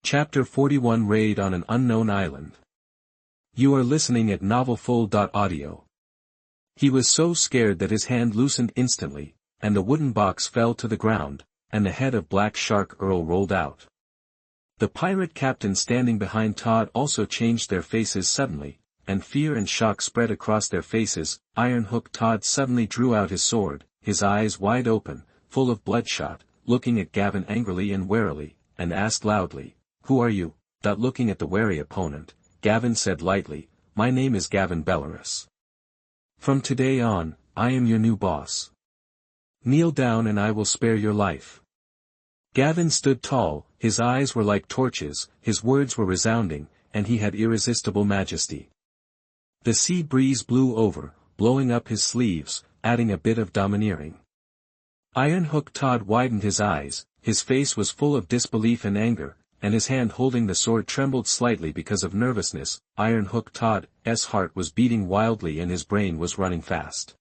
Chapter 41 Raid on an Unknown Island. You are listening at novelfull.audio. He was so scared that his hand loosened instantly, and the wooden box fell to the ground, and the head of Black Shark Earl rolled out. The pirate captain standing behind Todd also changed their faces suddenly, and fear and shock spread across their faces. Ironhook Todd suddenly drew out his sword, his eyes wide open, full of bloodshot, looking at Gavin angrily and warily, and asked loudly, "Who are you?" Looking at the wary opponent, Gavin said lightly, "My name is Gavin Bellerys. From today on, I am your new boss. Kneel down and I will spare your life." Gavin stood tall, his eyes were like torches, his words were resounding, and he had irresistible majesty. The sea breeze blew over, blowing up his sleeves, adding a bit of domineering. Ironhook Todd widened his eyes, his face was full of disbelief and anger, and his hand holding the sword trembled slightly because of nervousness. Ironhook Todd's heart was beating wildly and his brain was running fast.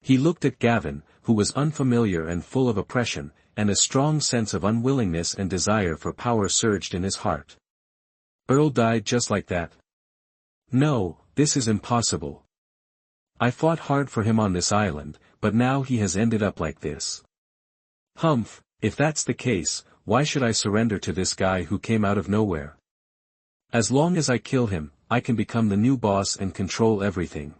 He looked at Gavin, who was unfamiliar and full of oppression, and a strong sense of unwillingness and desire for power surged in his heart. Earl died just like that? No, this is impossible. I fought hard for him on this island, but now he has ended up like this. Humph, if that's the case, why should I surrender to this guy who came out of nowhere? As long as I kill him, I can become the new boss and control everything.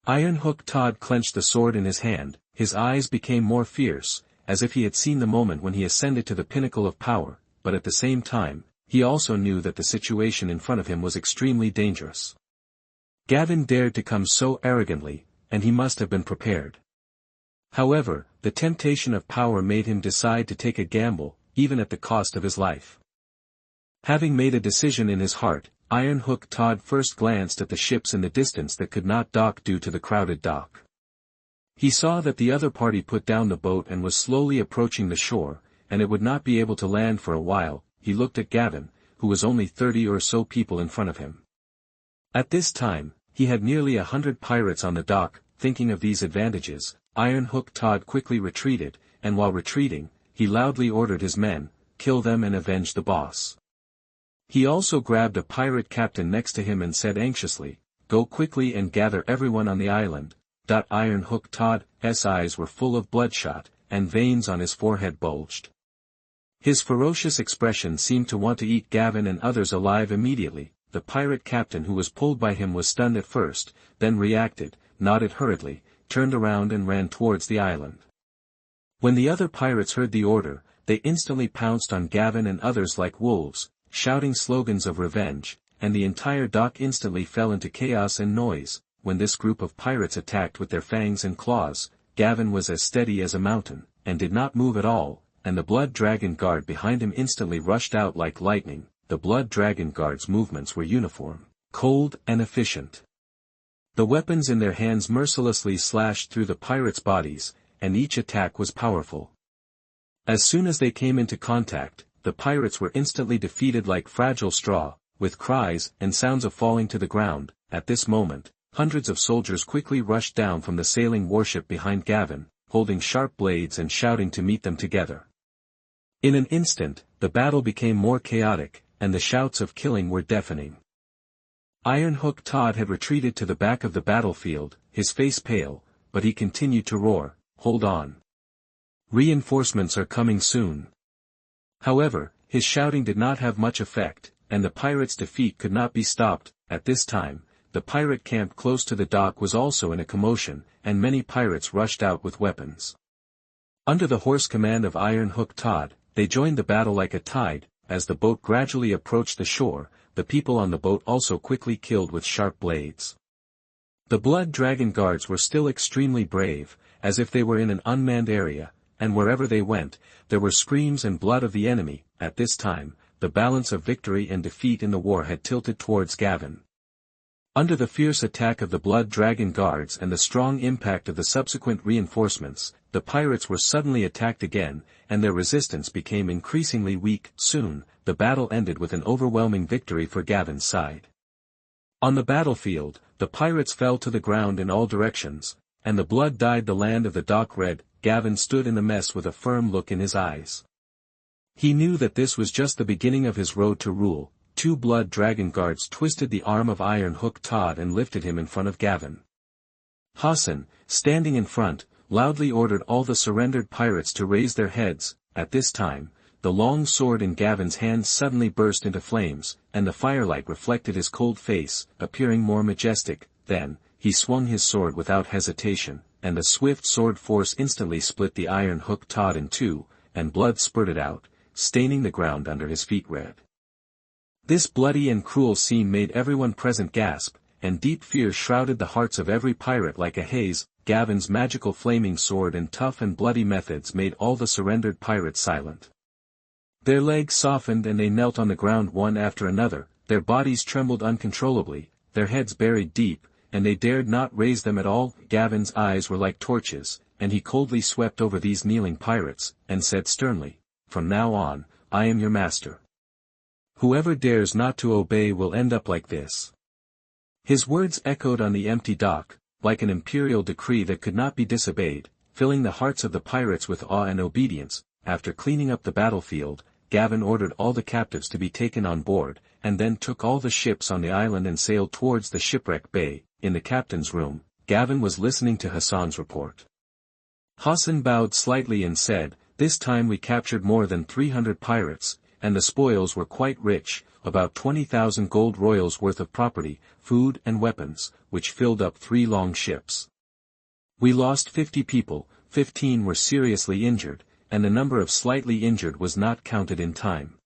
Ironhook Todd clenched the sword in his hand, his eyes became more fierce, as if he had seen the moment when he ascended to the pinnacle of power, but at the same time, he also knew that the situation in front of him was extremely dangerous. Gavin dared to come so arrogantly, and he must have been prepared. However, the temptation of power made him decide to take a gamble, even at the cost of his life. Having made a decision in his heart, Ironhook Todd first glanced at the ships in the distance that could not dock due to the crowded dock. He saw that the other party put down the boat and was slowly approaching the shore, and it would not be able to land for a while. He looked at Gavin, who was only 30 or so people in front of him. At this time, he had nearly 100 pirates on the dock. Thinking of these advantages, Ironhook Todd quickly retreated, and while retreating, he loudly ordered his men, "Kill them and avenge the boss." He also grabbed a pirate captain next to him and said anxiously, "Go quickly and gather everyone on the island." Ironhook Todd's eyes were full of bloodshot, and veins on his forehead bulged. His ferocious expression seemed to want to eat Gavin and others alive immediately. The pirate captain who was pulled by him was stunned at first, then reacted, nodded hurriedly, turned around and ran towards the island. When the other pirates heard the order, they instantly pounced on Gavin and others like wolves, shouting slogans of revenge, and the entire dock instantly fell into chaos and noise. When this group of pirates attacked with their fangs and claws, Gavin was as steady as a mountain, and did not move at all, and the Blood Dragon Guard behind him instantly rushed out like lightning. The Blood Dragon Guard's movements were uniform, cold and efficient. The weapons in their hands mercilessly slashed through the pirates' bodies, and each attack was powerful. As soon as they came into contact, the pirates were instantly defeated like fragile straw, with cries and sounds of falling to the ground. At this moment, hundreds of soldiers quickly rushed down from the sailing warship behind Gavin, holding sharp blades and shouting to meet them together. In an instant, the battle became more chaotic, and the shouts of killing were deafening. Ironhook Todd had retreated to the back of the battlefield, his face pale, but he continued to roar, "Hold on. Reinforcements are coming soon." However, his shouting did not have much effect, and the pirates' defeat could not be stopped. At this time, the pirate camp close to the dock was also in a commotion, and many pirates rushed out with weapons. Under the horse command of Ironhook Todd, they joined the battle like a tide. As the boat gradually approached the shore, the people on the boat also quickly killed with sharp blades. The Blood Dragon Guards were still extremely brave, as if they were in an unmanned area, and wherever they went, there were screams and blood of the enemy. At this time, the balance of victory and defeat in the war had tilted towards Gavin. Under the fierce attack of the Blood Dragon Guards and the strong impact of the subsequent reinforcements, the pirates were suddenly attacked again, and their resistance became increasingly weak. Soon, the battle ended with an overwhelming victory for Gavin's side. On the battlefield, the pirates fell to the ground in all directions, and the blood dyed the land of the dock red. Gavin stood in the mess with a firm look in his eyes. He knew that this was just the beginning of his road to rule. Two blood dragon guards twisted the arm of Iron Hook Todd and lifted him in front of Gavin. Hassan, standing in front, loudly ordered all the surrendered pirates to raise their heads. At this time, the long sword in Gavin's hand suddenly burst into flames, and the firelight reflected his cold face, appearing more majestic. Then, he swung his sword without hesitation, and the swift sword force instantly split the Iron Hook Todd in two, and blood spurted out, staining the ground under his feet red. This bloody and cruel scene made everyone present gasp, and deep fear shrouded the hearts of every pirate like a haze. Gavin's magical flaming sword and tough and bloody methods made all the surrendered pirates silent. Their legs softened and they knelt on the ground one after another, their bodies trembled uncontrollably, their heads buried deep, and they dared not raise them at all. Gavin's eyes were like torches, and he coldly swept over these kneeling pirates, and said sternly, "From now on, I am your master. Whoever dares not to obey will end up like this." His words echoed on the empty dock, like an imperial decree that could not be disobeyed, filling the hearts of the pirates with awe and obedience. After cleaning up the battlefield, Gavin ordered all the captives to be taken on board, and then took all the ships on the island and sailed towards the shipwreck bay. In the captain's room, Gavin was listening to Hassan's report. Hassan bowed slightly and said, "This time we captured more than 300 pirates, and the spoils were quite rich, about 20,000 gold royals worth of property, food and weapons, which filled up 3 long ships. We lost 50 people, 15 were seriously injured, and the number of slightly injured was not counted in time."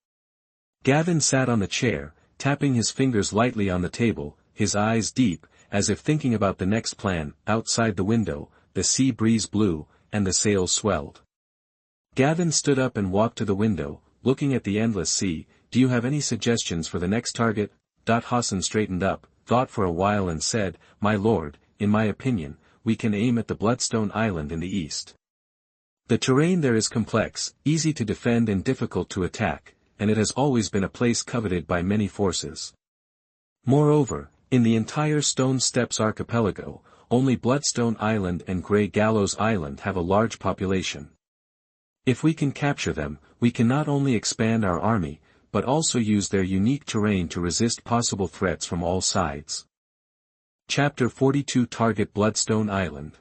Gavin sat on the chair, tapping his fingers lightly on the table, his eyes deep, as if thinking about the next plan. Outside the window, the sea breeze blew, and the sails swelled. Gavin stood up and walked to the window, looking at the endless sea. "Do you have any suggestions for the next target?" Hassan straightened up, thought for a while and said, "My lord, in my opinion, we can aim at the Bloodstone Island in the east. The terrain there is complex, easy to defend and difficult to attack, and it has always been a place coveted by many forces. Moreover, in the entire Stone Steppes archipelago, only Bloodstone Island and Grey Gallows Island have a large population. If we can capture them, we can not only expand our army, but also use their unique terrain to resist possible threats from all sides." Chapter 42 Target Bloodstone Island.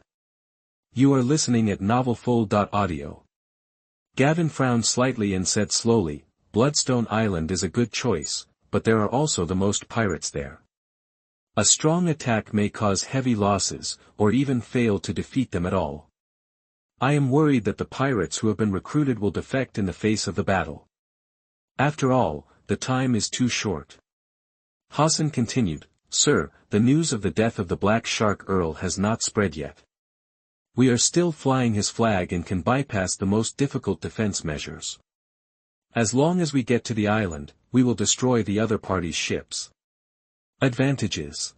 You are listening at NovelFull.audio. Gavin frowned slightly and said slowly, "Bloodstone Island is a good choice, but there are also the most pirates there. A strong attack may cause heavy losses, or even fail to defeat them at all. I am worried that the pirates who have been recruited will defect in the face of the battle. After all, the time is too short." Hassan continued, "Sir, the news of the death of the Black Shark Earl has not spread yet. We are still flying his flag and can bypass the most difficult defense measures. As long as we get to the island, we will destroy the other party's ships. Advantages.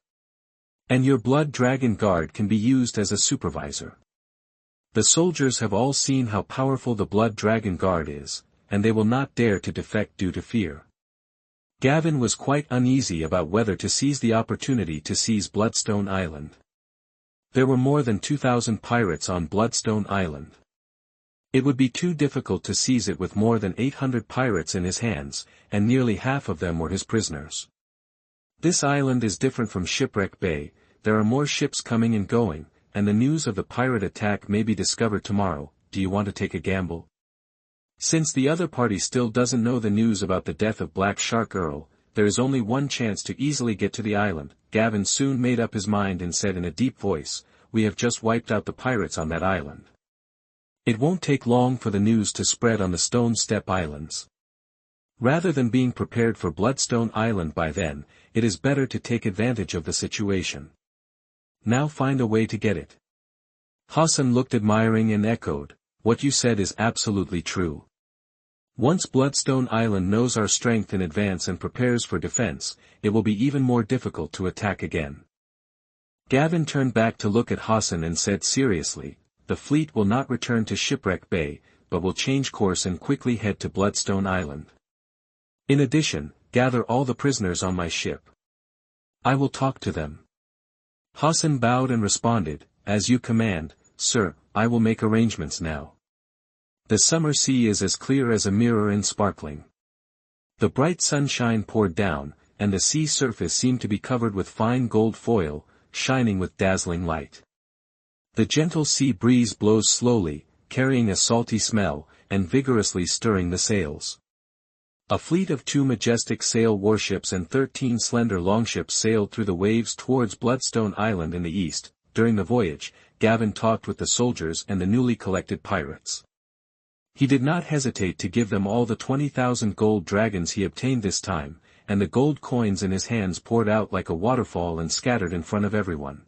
And your Blood Dragon Guard can be used as a supervisor. The soldiers have all seen how powerful the Blood Dragon Guard is, and they will not dare to defect due to fear." Gavin was quite uneasy about whether to seize the opportunity to seize Bloodstone Island. There were more than 2,000 pirates on Bloodstone Island. It would be too difficult to seize it with more than 800 pirates in his hands, and nearly half of them were his prisoners. This island is different from Shipwreck Bay, there are more ships coming and going, and the news of the pirate attack may be discovered tomorrow. Do you want to take a gamble? Since the other party still doesn't know the news about the death of Black Shark Earl, there is only one chance to easily get to the island. Gavin soon made up his mind and said in a deep voice, "We have just wiped out the pirates on that island. It won't take long for the news to spread on the Stone Steppe Islands. Rather than being prepared for Bloodstone Island by then, it is better to take advantage of the situation. Now find a way to get it." Hassan looked admiring and echoed, "What you said is absolutely true. Once Bloodstone Island knows our strength in advance and prepares for defense, it will be even more difficult to attack again." Gavin turned back to look at Hassan and said seriously, "The fleet will not return to Shipwreck Bay, but will change course and quickly head to Bloodstone Island. In addition, gather all the prisoners on my ship. I will talk to them." Hassan bowed and responded, "As you command, sir, I will make arrangements now." The summer sea is as clear as a mirror and sparkling. The bright sunshine poured down, and the sea surface seemed to be covered with fine gold foil, shining with dazzling light. The gentle sea breeze blows slowly, carrying a salty smell, and vigorously stirring the sails. A fleet of 2 majestic sail warships and 13 slender longships sailed through the waves towards Bloodstone Island in the east. During the voyage, Gavin talked with the soldiers and the newly collected pirates. He did not hesitate to give them all the 20,000 gold dragons he obtained this time, and the gold coins in his hands poured out like a waterfall and scattered in front of everyone.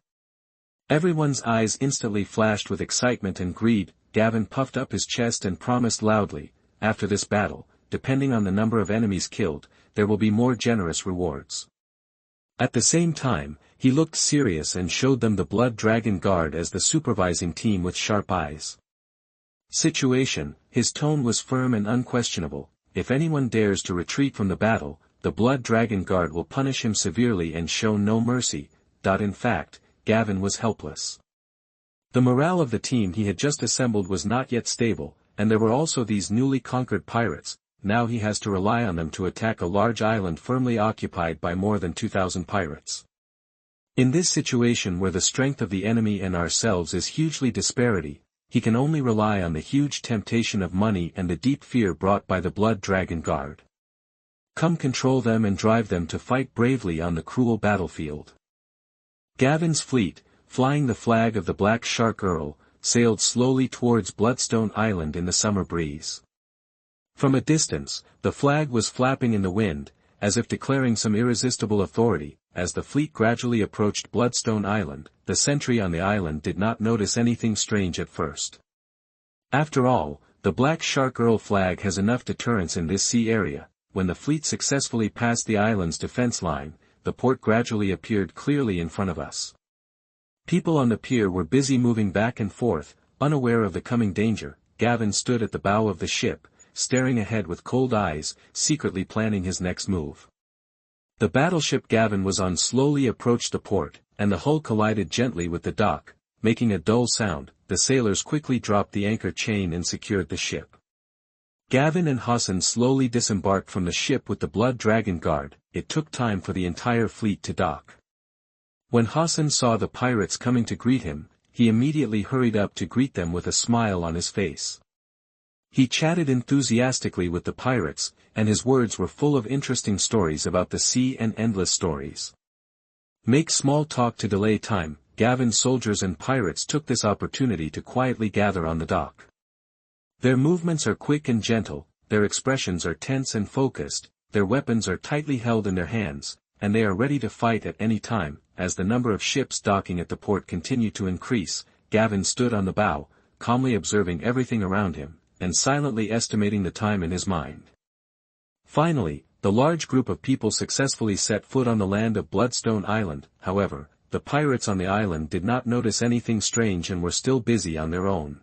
Everyone's eyes instantly flashed with excitement and greed. Gavin puffed up his chest and promised loudly, after this battle, depending on the number of enemies killed, there will be more generous rewards. At the same time, he looked serious and showed them the Blood Dragon Guard as the supervising team with sharp eyes. Situation, his tone was firm and unquestionable. If anyone dares to retreat from the battle, the Blood Dragon Guard will punish him severely and show no mercy. In fact, Gavin was helpless. The morale of the team he had just assembled was not yet stable, and there were also these newly conquered pirates. Now he has to rely on them to attack a large island firmly occupied by more than 2,000 pirates. In this situation where the strength of the enemy and ourselves is hugely disparity, he can only rely on the huge temptation of money and the deep fear brought by the Blood Dragon Guard. Come control them and drive them to fight bravely on the cruel battlefield. Gavin's fleet, flying the flag of the Black Shark Earl, sailed slowly towards Bloodstone Island in the summer breeze. From a distance, the flag was flapping in the wind, as if declaring some irresistible authority. As the fleet gradually approached Bloodstone Island, the sentry on the island did not notice anything strange at first. After all, the Black Shark Earl flag has enough deterrence in this sea area. When the fleet successfully passed the island's defense line, the port gradually appeared clearly in front of us. People on the pier were busy moving back and forth, unaware of the coming danger. Gavin stood at the bow of the ship, staring ahead with cold eyes, secretly planning his next move. The battleship Gavin was on slowly approached the port, and the hull collided gently with the dock, making a dull sound. The sailors quickly dropped the anchor chain and secured the ship. Gavin and Hassan slowly disembarked from the ship with the Blood Dragon Guard. It took time for the entire fleet to dock. When Hassan saw the pirates coming to greet him, he immediately hurried up to greet them with a smile on his face. He chatted enthusiastically with the pirates, and his words were full of interesting stories about the sea and endless stories. Make small talk to delay time. Gavin's soldiers and pirates took this opportunity to quietly gather on the dock. Their movements are quick and gentle, their expressions are tense and focused, their weapons are tightly held in their hands, and they are ready to fight at any time. As the number of ships docking at the port continued to increase, Gavin stood on the bow, calmly observing everything around him, and silently estimating the time in his mind. Finally, the large group of people successfully set foot on the land of Bloodstone Island. However, the pirates on the island did not notice anything strange and were still busy on their own.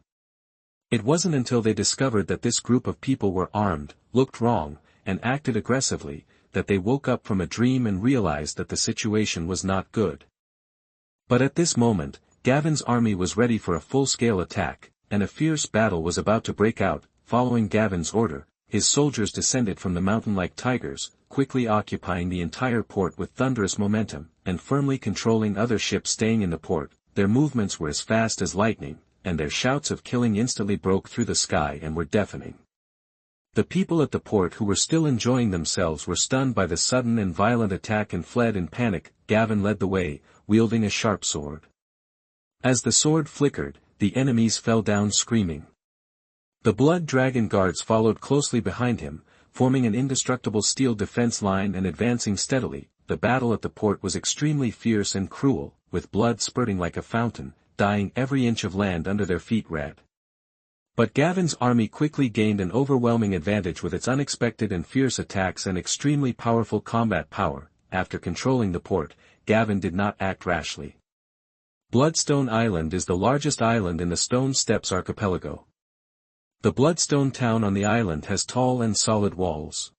It wasn't until they discovered that this group of people were armed, looked wrong, and acted aggressively, that they woke up from a dream and realized that the situation was not good. But at this moment, Gavin's army was ready for a full-scale attack, and a fierce battle was about to break out. Following Gavin's order, his soldiers descended from the mountain like tigers, quickly occupying the entire port with thunderous momentum, and firmly controlling other ships staying in the port. Their movements were as fast as lightning, and their shouts of killing instantly broke through the sky and were deafening. The people at the port who were still enjoying themselves were stunned by the sudden and violent attack and fled in panic. Gavin led the way, wielding a sharp sword. As the sword flickered, the enemies fell down screaming. The Blood Dragon Guards followed closely behind him, forming an indestructible steel defense line and advancing steadily. The battle at the port was extremely fierce and cruel, with blood spurting like a fountain, dyeing every inch of land under their feet red. But Gavin's army quickly gained an overwhelming advantage with its unexpected and fierce attacks and extremely powerful combat power. After controlling the port, Gavin did not act rashly. Bloodstone Island is the largest island in the Stone Steppes archipelago. The Bloodstone town on the island has tall and solid walls.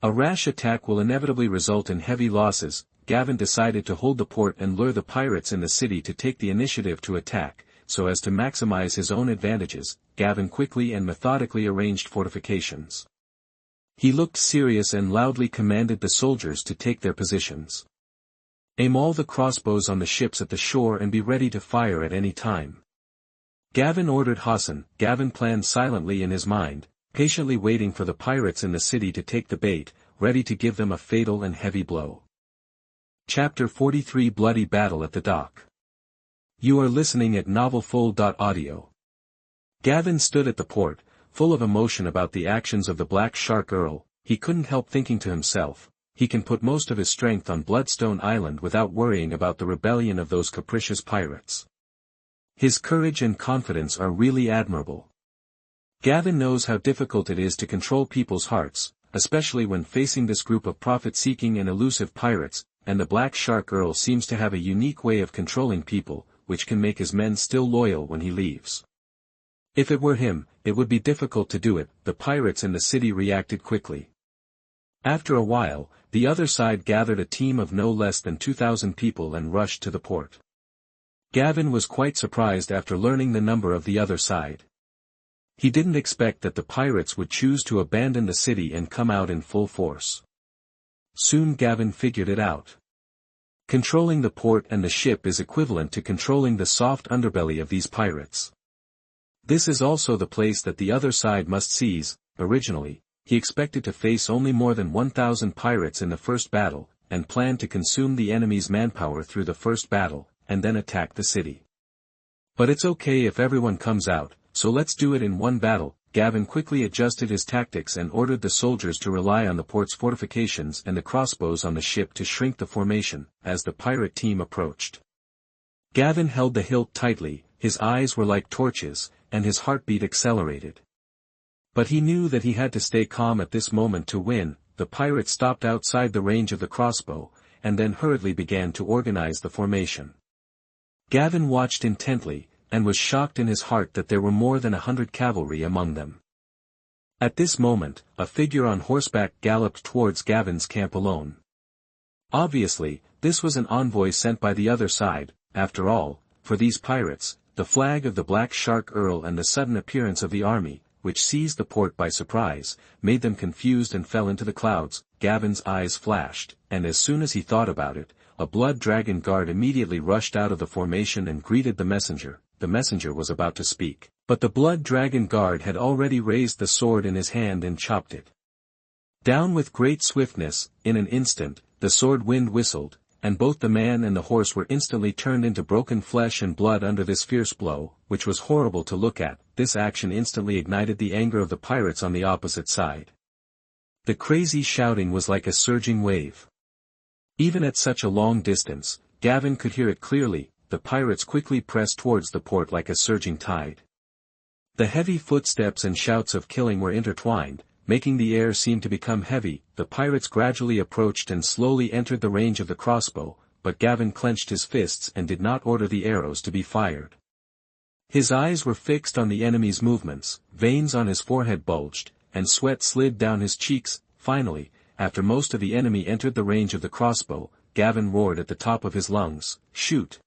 A rash attack will inevitably result in heavy losses. Gavin decided to hold the port and lure the pirates in the city to take the initiative to attack. so as to maximize his own advantages, Gavin quickly and methodically arranged fortifications. He looked serious and loudly commanded the soldiers to take their positions. Aim all the crossbows on the ships at the shore and be ready to fire at any time. Gavin ordered Hassan. Gavin planned silently in his mind, patiently waiting for the pirates in the city to take the bait, ready to give them a fatal and heavy blow. Chapter 43 Bloody Battle at the Dock. You are listening at NovelFull.audio. Gavin stood at the port, full of emotion about the actions of the Black Shark Earl. He couldn't help thinking to himself, he can put most of his strength on Bloodstone Island without worrying about the rebellion of those capricious pirates. His courage and confidence are really admirable. Gavin knows how difficult it is to control people's hearts, especially when facing this group of profit-seeking and elusive pirates, and the Black Shark Earl seems to have a unique way of controlling people, which can make his men still loyal when he leaves. If it were him, it would be difficult to do it. The pirates in the city reacted quickly. After a while, the other side gathered a team of no less than 2,000 people and rushed to the port. Gavin was quite surprised after learning the number of the other side. He didn't expect that the pirates would choose to abandon the city and come out in full force. Soon Gavin figured it out. Controlling the port and the ship is equivalent to controlling the soft underbelly of these pirates. This is also the place that the other side must seize. Originally, he expected to face only more than 1,000 pirates in the first battle, and planned to consume the enemy's manpower through the first battle, and then attack the city. But it's okay if everyone comes out, so let's do it in one battle. Gavin quickly adjusted his tactics and ordered the soldiers to rely on the port's fortifications and the crossbows on the ship to shrink the formation, as the pirate team approached. Gavin held the hilt tightly, his eyes were like torches, and his heartbeat accelerated. But he knew that he had to stay calm at this moment to win. The pirates stopped outside the range of the crossbow, and then hurriedly began to organize the formation. Gavin watched intently, and was shocked in his heart that there were more than 100 cavalry among them. At this moment, a figure on horseback galloped towards Gavin's camp alone. Obviously, this was an envoy sent by the other side. After all, for these pirates, the flag of the Black Shark Earl and the sudden appearance of the army, which seized the port by surprise, made them confused and fell into the clouds. Gavin's eyes flashed, and as soon as he thought about it, a blood dragon guard immediately rushed out of the formation and greeted the messenger. The messenger was about to speak, but the blood dragon guard had already raised the sword in his hand and chopped it down with great swiftness. In an instant, the sword wind whistled, and both the man and the horse were instantly turned into broken flesh and blood under this fierce blow, which was horrible to look at. This action instantly ignited the anger of the pirates on the opposite side. The crazy shouting was like a surging wave. Even at such a long distance, Gavin could hear it clearly. The pirates quickly pressed towards the port like a surging tide. The heavy footsteps and shouts of killing were intertwined, making the air seem to become heavy. The pirates gradually approached and slowly entered the range of the crossbow, but Gavin clenched his fists and did not order the arrows to be fired. His eyes were fixed on the enemy's movements, veins on his forehead bulged, and sweat slid down his cheeks. Finally, after most of the enemy entered the range of the crossbow, Gavin roared at the top of his lungs, "Shoot!"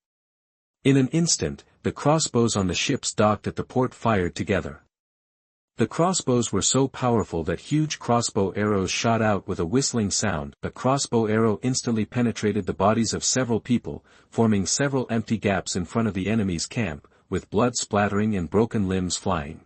In an instant, the crossbows on the ships docked at the port fired together. The crossbows were so powerful that huge crossbow arrows shot out with a whistling sound. A crossbow arrow instantly penetrated the bodies of several people, forming several empty gaps in front of the enemy's camp, with blood splattering and broken limbs flying.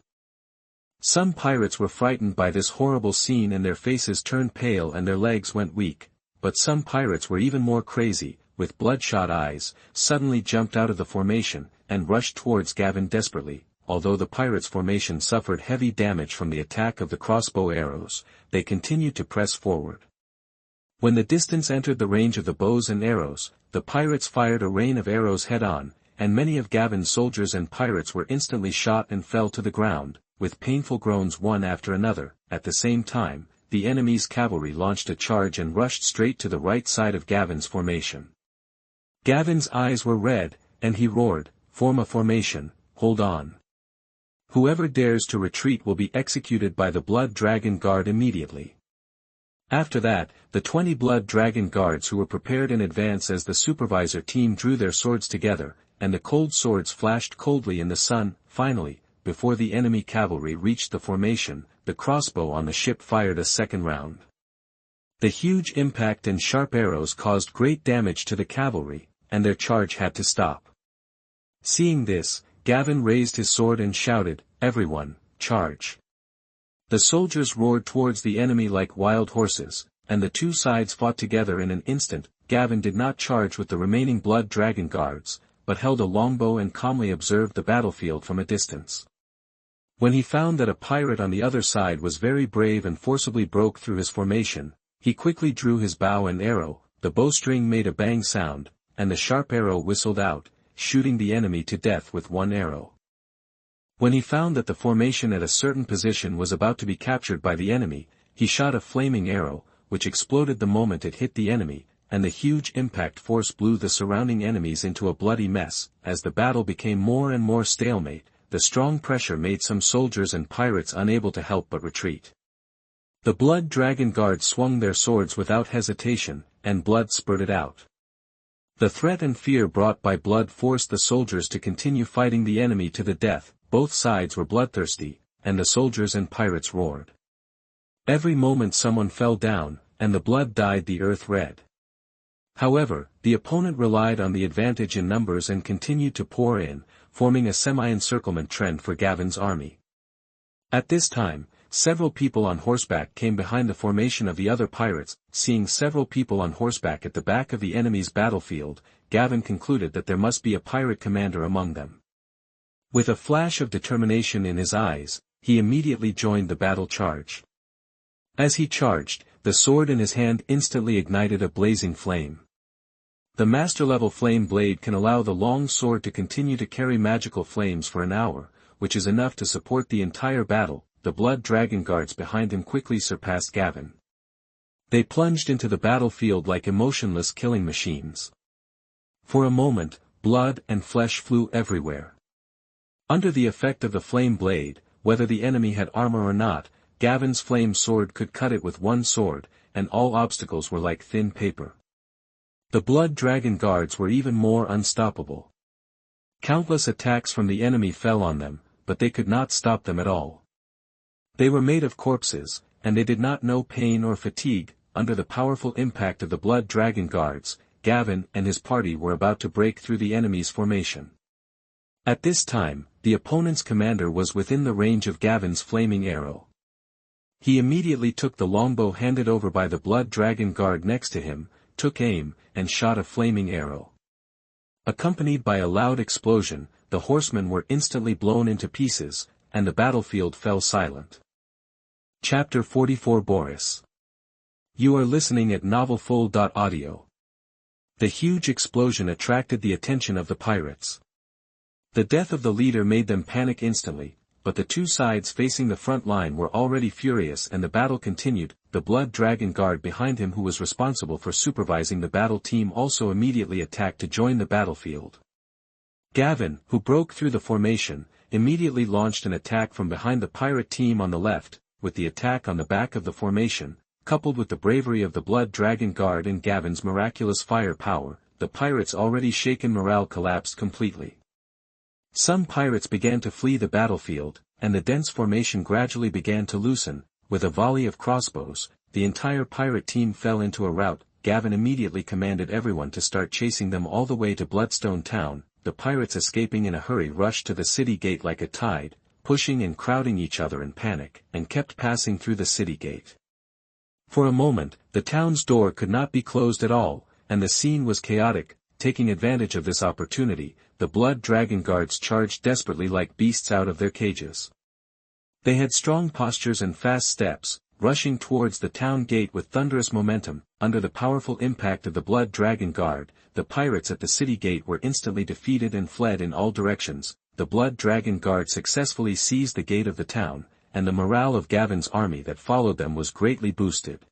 Some pirates were frightened by this horrible scene and their faces turned pale and their legs went weak, but some pirates were even more crazy, with bloodshot eyes, suddenly jumped out of the formation, and rushed towards Gavin desperately. Although the pirates' formation suffered heavy damage from the attack of the crossbow arrows, they continued to press forward. When the distance entered the range of the bows and arrows, the pirates fired a rain of arrows head-on, and many of Gavin's soldiers and pirates were instantly shot and fell to the ground, with painful groans one after another. At the same time, the enemy's cavalry launched a charge and rushed straight to the right side of Gavin's formation. Gavin's eyes were red, and he roared, "Form a formation, hold on. Whoever dares to retreat will be executed by the Blood Dragon Guard immediately." After that, the 20 Blood Dragon Guards who were prepared in advance as the supervisor team drew their swords together, and the cold swords flashed coldly in the sun. Finally, before the enemy cavalry reached the formation, the crossbow on the ship fired a second round. The huge impact and sharp arrows caused great damage to the cavalry, and their charge had to stop. Seeing this, Gavin raised his sword and shouted, "Everyone, charge!" The soldiers roared towards the enemy like wild horses, and the two sides fought together in an instant. Gavin did not charge with the remaining Blood Dragon guards, but held a longbow and calmly observed the battlefield from a distance. When he found that a pirate on the other side was very brave and forcibly broke through his formation, he quickly drew his bow and arrow, the bowstring made a bang sound, and the sharp arrow whistled out, shooting the enemy to death with one arrow. When he found that the formation at a certain position was about to be captured by the enemy, he shot a flaming arrow, which exploded the moment it hit the enemy, and the huge impact force blew the surrounding enemies into a bloody mess. As the battle became more and more stalemate, the strong pressure made some soldiers and pirates unable to help but retreat. The Blood Dragon guards swung their swords without hesitation, and blood spurted out. The threat and fear brought by blood forced the soldiers to continue fighting the enemy to the death. Both sides were bloodthirsty, and the soldiers and pirates roared. Every moment someone fell down, and the blood dyed the earth red. However, the opponent relied on the advantage in numbers and continued to pour in, forming a semi-encirclement trend for Gavin's army. At this time, several people on horseback came behind the formation of the other pirates. Seeing several people on horseback at the back of the enemy's battlefield, Gavin concluded that there must be a pirate commander among them. With a flash of determination in his eyes, he immediately joined the battle charge. As he charged, the sword in his hand instantly ignited a blazing flame. The master-level flame blade can allow the long sword to continue to carry magical flames for an hour, which is enough to support the entire battle. The Blood Dragon guards behind him quickly surpassed Gavin. They plunged into the battlefield like emotionless killing machines. For a moment, blood and flesh flew everywhere. Under the effect of the flame blade, whether the enemy had armor or not, Gavin's flame sword could cut it with one sword, and all obstacles were like thin paper. The Blood Dragon guards were even more unstoppable. Countless attacks from the enemy fell on them, but they could not stop them at all. They were made of corpses, and they did not know pain or fatigue. Under the powerful impact of the Blood Dragon guards, Gavin and his party were about to break through the enemy's formation. At this time, the opponent's commander was within the range of Gavin's flaming arrow. He immediately took the longbow handed over by the Blood Dragon guard next to him, took aim, and shot a flaming arrow. Accompanied by a loud explosion, the horsemen were instantly blown into pieces, and the battlefield fell silent. Chapter 44 Boris. You are listening at novelfull.audio. The huge explosion attracted the attention of the pirates. The death of the leader made them panic instantly, but the two sides facing the front line were already furious and the battle continued. The Blood Dragon guard behind him, who was responsible for supervising the battle team, also immediately attacked to join the battlefield. Gavin, who broke through the formation, immediately launched an attack from behind the pirate team on the left. With the attack on the back of the formation, coupled with the bravery of the Blood Dragon guard and Gavin's miraculous fire power, the pirates' already shaken morale collapsed completely. Some pirates began to flee the battlefield, and the dense formation gradually began to loosen. With a volley of crossbows, the entire pirate team fell into a rout. Gavin immediately commanded everyone to start chasing them all the way to Bloodstone town. The pirates, escaping in a hurry, rushed to the city gate like a tide, pushing and crowding each other in panic, and kept passing through the city gate. For a moment, the town's door could not be closed at all, and the scene was chaotic. Taking advantage of this opportunity, the Blood Dragon guards charged desperately like beasts out of their cages. They had strong postures and fast steps, rushing towards the town gate with thunderous momentum. Under the powerful impact of the Blood Dragon guard, the pirates at the city gate were instantly defeated and fled in all directions. The Blood Dragon guard successfully seized the gate of the town, and the morale of Gavin's army that followed them was greatly boosted.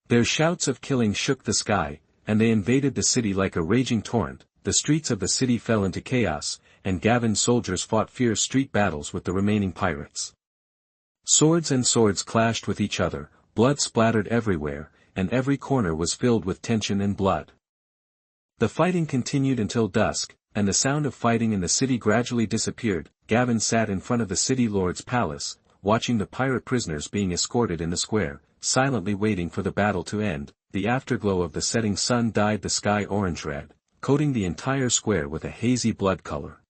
Their shouts of killing shook the sky, and they invaded the city like a raging torrent. The streets of the city fell into chaos, and Gavin's soldiers fought fierce street battles with the remaining pirates. Swords and swords clashed with each other, blood splattered everywhere, and every corner was filled with tension and blood. The fighting continued until dusk. and the sound of fighting in the city gradually disappeared. Gavin sat in front of the city lord's palace, watching the pirate prisoners being escorted in the square, silently waiting for the battle to end. The afterglow of the setting sun dyed the sky orange-red, coating the entire square with a hazy blood color.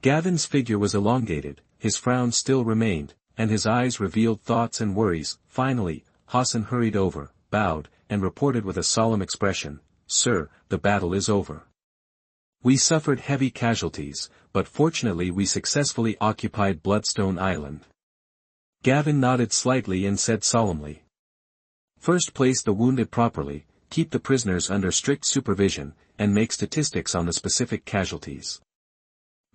Gavin's figure was elongated, his frown still remained, and his eyes revealed thoughts and worries. Finally, Hassan hurried over, bowed, and reported with a solemn expression, "Sir, the battle is over. We suffered heavy casualties, but fortunately we successfully occupied Bloodstone Island." Gavin nodded slightly and said solemnly, "First, place the wounded properly, keep the prisoners under strict supervision, and make statistics on the specific casualties."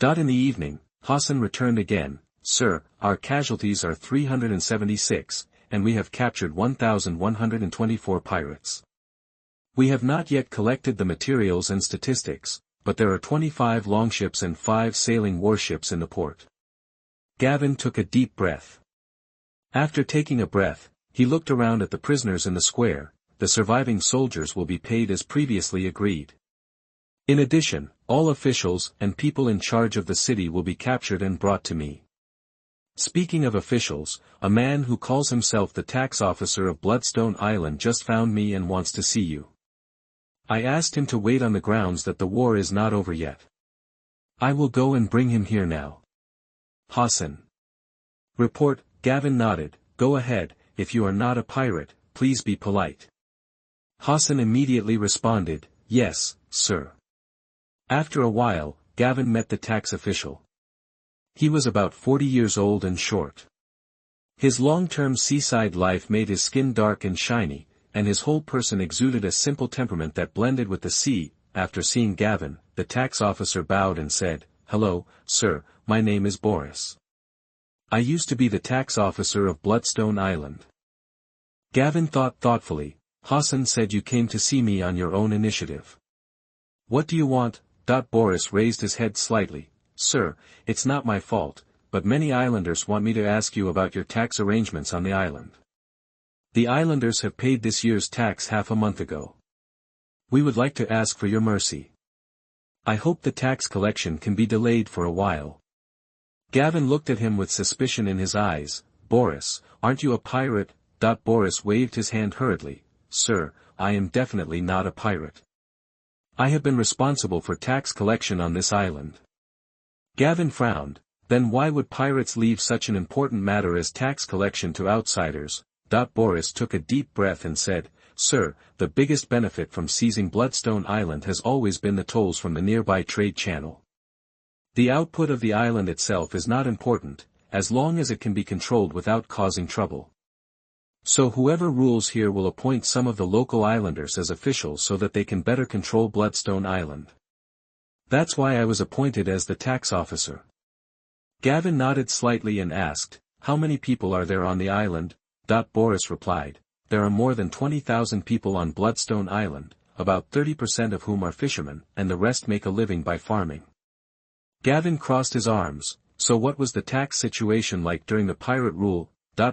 In the evening, Hassan returned again, "Sir, our casualties are 376, and we have captured 1,124 pirates. We have not yet collected the materials and statistics, but there are 25 longships and 5 sailing warships in the port." Gavin took a deep breath. After taking a breath, he looked around at the prisoners in the square. The surviving soldiers will be paid as previously agreed. In addition, all officials and people in charge of the city will be captured and brought to me. Speaking of officials, a man who calls himself the tax officer of Bloodstone Island just found me and wants to see you. I asked him to wait on the grounds that the war is not over yet. I will go and bring him here now. Hassan. Report. Gavin nodded. Go ahead, if you are not a pirate, please be polite. Hassan immediately responded, "Yes, sir." After a while, Gavin met the tax official. He was about 40 years old and short. His long-term seaside life made his skin dark and shiny, and his whole person exuded a simple temperament that blended with the sea. After seeing Gavin, the tax officer bowed and said, "Hello, sir, my name is Boris. I used to be the tax officer of Bloodstone Island." Gavin thought thoughtfully. Hassan said you came to see me on your own initiative. What do you want? Boris raised his head slightly. "Sir, it's not my fault, but many islanders want me to ask you about your tax arrangements on the island. The islanders have paid this year's tax half a month ago. We would like to ask for your mercy. I hope the tax collection can be delayed for a while." Gavin looked at him with suspicion in his eyes. "Boris, aren't you a pirate?" Boris waved his hand hurriedly. "Sir, I am definitely not a pirate. I have been responsible for tax collection on this island." Gavin frowned. Then why would pirates leave such an important matter as tax collection to outsiders? Boris took a deep breath and said, "Sir, the biggest benefit from seizing Bloodstone Island has always been the tolls from the nearby trade channel. The output of the island itself is not important, as long as it can be controlled without causing trouble. So whoever rules here will appoint some of the local islanders as officials so that they can better control Bloodstone Island. That's why I was appointed as the tax officer." Gavin nodded slightly and asked, "How many people are there on the island?" Boris replied, "There are more than 20,000 people on Bloodstone Island, about 30% of whom are fishermen, and the rest make a living by farming." Gavin crossed his arms. "So what was the tax situation like during the pirate rule?"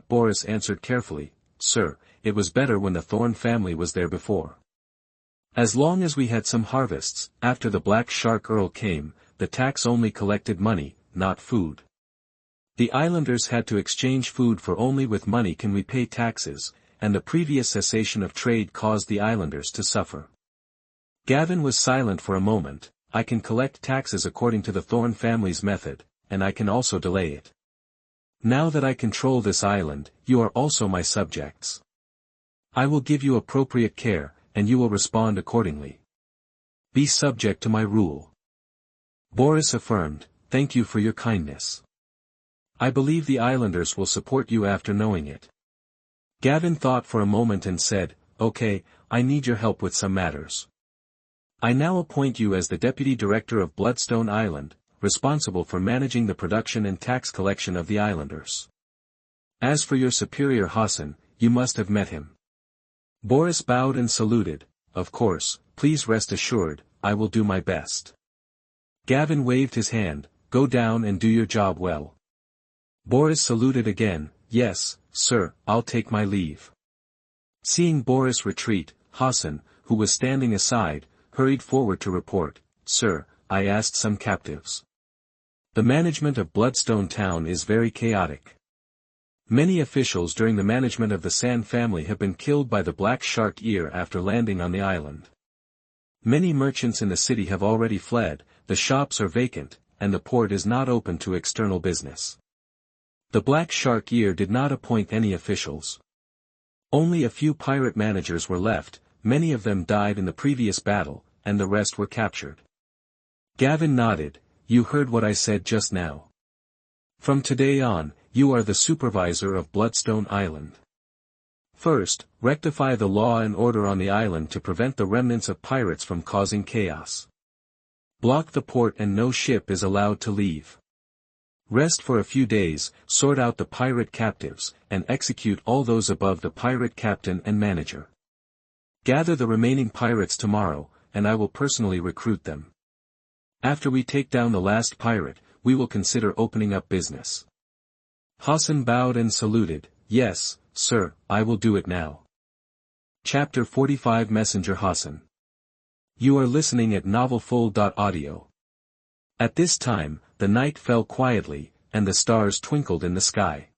Boris answered carefully, "Sir, it was better when the Thorn family was there before. As long as we had some harvests, after the Black Shark Earl came, the tax only collected money, not food. The islanders had to exchange food for only with money can we pay taxes, and the previous cessation of trade caused the islanders to suffer." Gavin was silent for a moment. "I can collect taxes according to the Thorn family's method, and I can also delay it. Now that I control this island, you are also my subjects. I will give you appropriate care, and you will respond accordingly. Be subject to my rule." Boris affirmed, "Thank you for your kindness. I believe the islanders will support you after knowing it." Gavin thought for a moment and said, "Okay, I need your help with some matters. I now appoint you as the Deputy Director of Bloodstone Island, responsible for managing the production and tax collection of the islanders. As for your superior Hassan, you must have met him." Boris bowed and saluted. "Of course, please rest assured, I will do my best." Gavin waved his hand, "Go down and do your job well." Boris saluted again. "Yes, sir, I'll take my leave." Seeing Boris retreat, Hassan, who was standing aside, hurried forward to report, "Sir, I asked some captives. The management of Bloodstone town is very chaotic. Many officials during the management of the Sand family have been killed by the Black Shark Ear after landing on the island. Many merchants in the city have already fled, the shops are vacant, and the port is not open to external business. The Black Shark Ear did not appoint any officials. Only a few pirate managers were left, many of them died in the previous battle, and the rest were captured. Gavin nodded. You heard what I said just now. From today on, you are the supervisor of Bloodstone Island. First, rectify the law and order on the island to prevent the remnants of pirates from causing chaos. Block the port and no ship is allowed to leave. Rest for a few days, sort out the pirate captives, and execute all those above the pirate captain and manager. Gather the remaining pirates tomorrow, and I will personally recruit them. After we take down the last pirate, we will consider opening up business. Hassan bowed and saluted. Yes, sir, I will do it now. Chapter 45 Messenger Hassan. You are listening at NovelFull.audio. At this time, the night fell quietly, and the stars twinkled in the sky.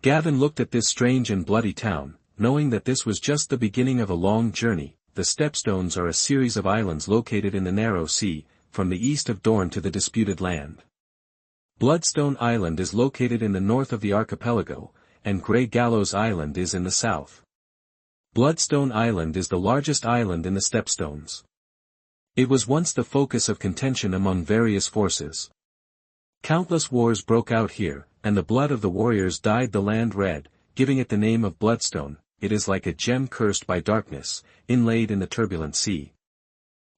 Gavin looked at this strange and bloody town, knowing that this was just the beginning of a long journey. The Stepstones are a series of islands located in the narrow sea, from the east of Dorne to the disputed land. Bloodstone Island is located in the north of the archipelago, and Grey Gallows Island is in the south. Bloodstone Island is the largest island in the Stepstones. It was once the focus of contention among various forces. Countless wars broke out here, and the blood of the warriors dyed the land red, giving it the name of Bloodstone. It is like a gem cursed by darkness, inlaid in the turbulent sea.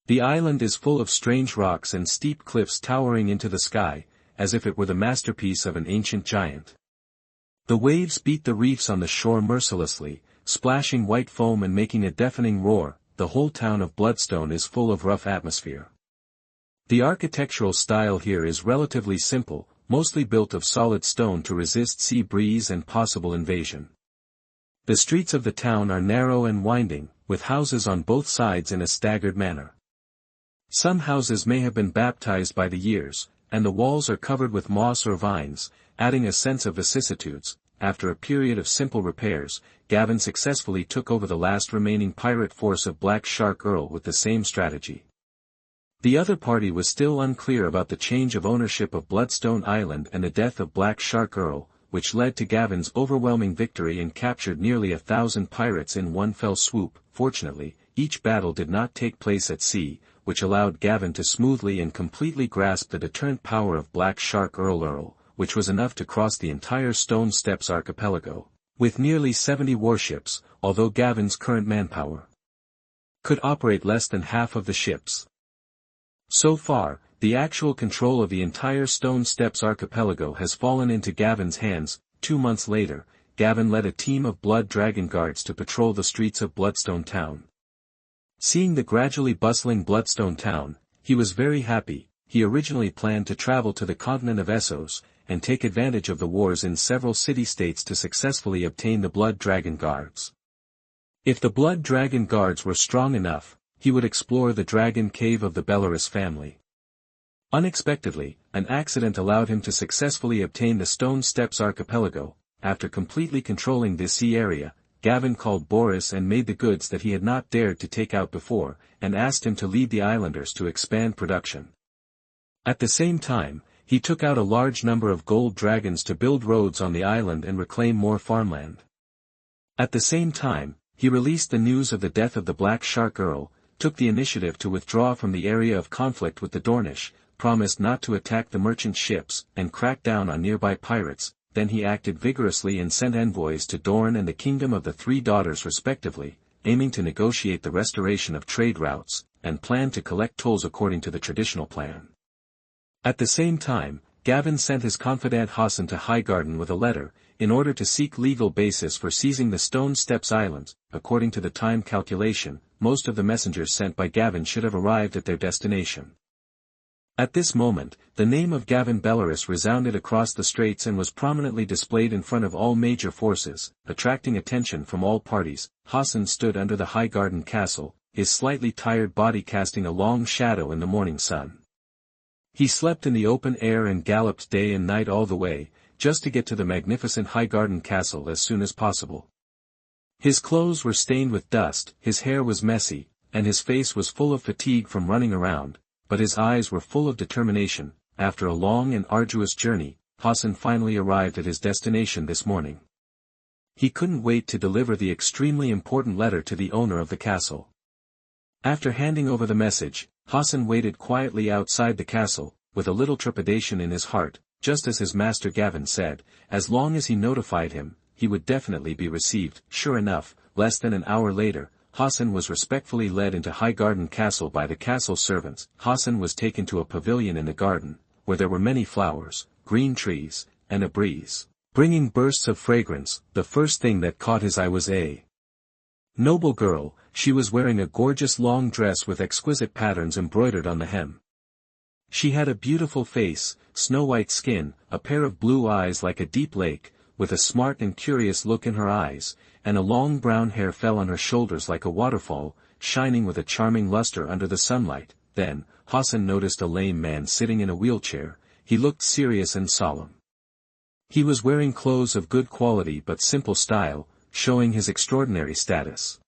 The island is full of strange rocks and steep cliffs towering into the sky, as if it were the masterpiece of an ancient giant. The waves beat the reefs on the shore mercilessly, splashing white foam and making a deafening roar. The whole town of Bloodstone is full of rough atmosphere. The architectural style here is relatively simple, mostly built of solid stone to resist sea breeze and possible invasion. The streets of the town are narrow and winding, with houses on both sides in a staggered manner. Some houses may have been baptized by the years, and the walls are covered with moss or vines, adding a sense of vicissitudes. After a period of simple repairs, Gavin successfully took over the last remaining pirate force of Black Shark Earl with the same strategy. The other party was still unclear about the change of ownership of Bloodstone Island and the death of Black Shark Earl, which led to Gavin's overwhelming victory and captured nearly 1,000 pirates in one fell swoop. Fortunately, each battle did not take place at sea, which allowed Gavin to smoothly and completely grasp the deterrent power of Black Shark Earl, which was enough to cross the entire Stone Steppes archipelago, with nearly 70 warships, although Gavin's current manpower could operate less than half of the ships. So far, the actual control of the entire Stone Steppes archipelago has fallen into Gavin's hands. 2 months later, Gavin led a team of Blood Dragon Guards to patrol the streets of Bloodstone town. Seeing the gradually bustling Bloodstone town, he was very happy. He originally planned to travel to the continent of Essos, and take advantage of the wars in several city-states to successfully obtain the Blood Dragon Guards. If the Blood Dragon Guards were strong enough, he would explore the Dragon Cave of the Bellerys family. Unexpectedly, an accident allowed him to successfully obtain the Stone Steppes archipelago. After completely controlling this sea area, Gavin called Boris and made the goods that he had not dared to take out before, and asked him to lead the islanders to expand production. At the same time, he took out a large number of gold dragons to build roads on the island and reclaim more farmland. At the same time, he released the news of the death of the Black Shark Earl, took the initiative to withdraw from the area of conflict with the Dornish, promised not to attack the merchant ships, and crack down on nearby pirates. Then he acted vigorously and sent envoys to Dorne and the Kingdom of the Three Daughters respectively, aiming to negotiate the restoration of trade routes, and planned to collect tolls according to the traditional plan. At the same time, Gavin sent his confidant Hassan to Highgarden with a letter, in order to seek legal basis for seizing the Stone Steppes Islands. According to the time calculation, most of the messengers sent by Gavin should have arrived at their destination. At this moment, the name of Gavin Bellerys resounded across the straits and was prominently displayed in front of all major forces, attracting attention from all parties. Hassan stood under the Highgarden castle, his slightly tired body casting a long shadow in the morning sun. He slept in the open air and galloped day and night all the way, just to get to the magnificent Highgarden castle as soon as possible. His clothes were stained with dust, his hair was messy, and his face was full of fatigue from running around, but his eyes were full of determination. After a long and arduous journey, Hassan finally arrived at his destination this morning. He couldn't wait to deliver the extremely important letter to the owner of the castle. After handing over the message, Hassan waited quietly outside the castle, with a little trepidation in his heart, just as his master Gavin said, as long as he notified him, he would definitely be received. Sure enough, less than an hour later, Hassan was respectfully led into Highgarden Castle by the castle servants. Hassan was taken to a pavilion in the garden, where there were many flowers, green trees, and a breeze, bringing bursts of fragrance. The first thing that caught his eye was a noble girl. She was wearing a gorgeous long dress with exquisite patterns embroidered on the hem. She had a beautiful face, snow-white skin, a pair of blue eyes like a deep lake, with a smart and curious look in her eyes, and a long brown hair fell on her shoulders like a waterfall, shining with a charming luster under the sunlight. Then, Hassan noticed a lame man sitting in a wheelchair. He looked serious and solemn. He was wearing clothes of good quality but simple style, showing his extraordinary status.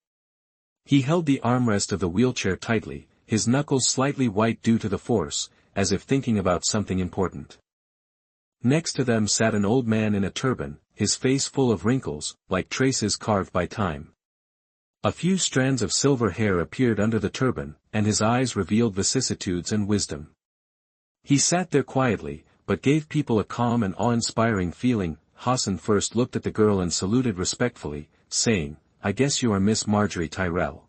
He held the armrest of the wheelchair tightly, his knuckles slightly white due to the force, as if thinking about something important. Next to them sat an old man in a turban, his face full of wrinkles, like traces carved by time. A few strands of silver hair appeared under the turban, and his eyes revealed vicissitudes and wisdom. He sat there quietly, but gave people a calm and awe-inspiring feeling. Hassan first looked at the girl and saluted respectfully, saying, "I guess you are Miss Marjorie Tyrell.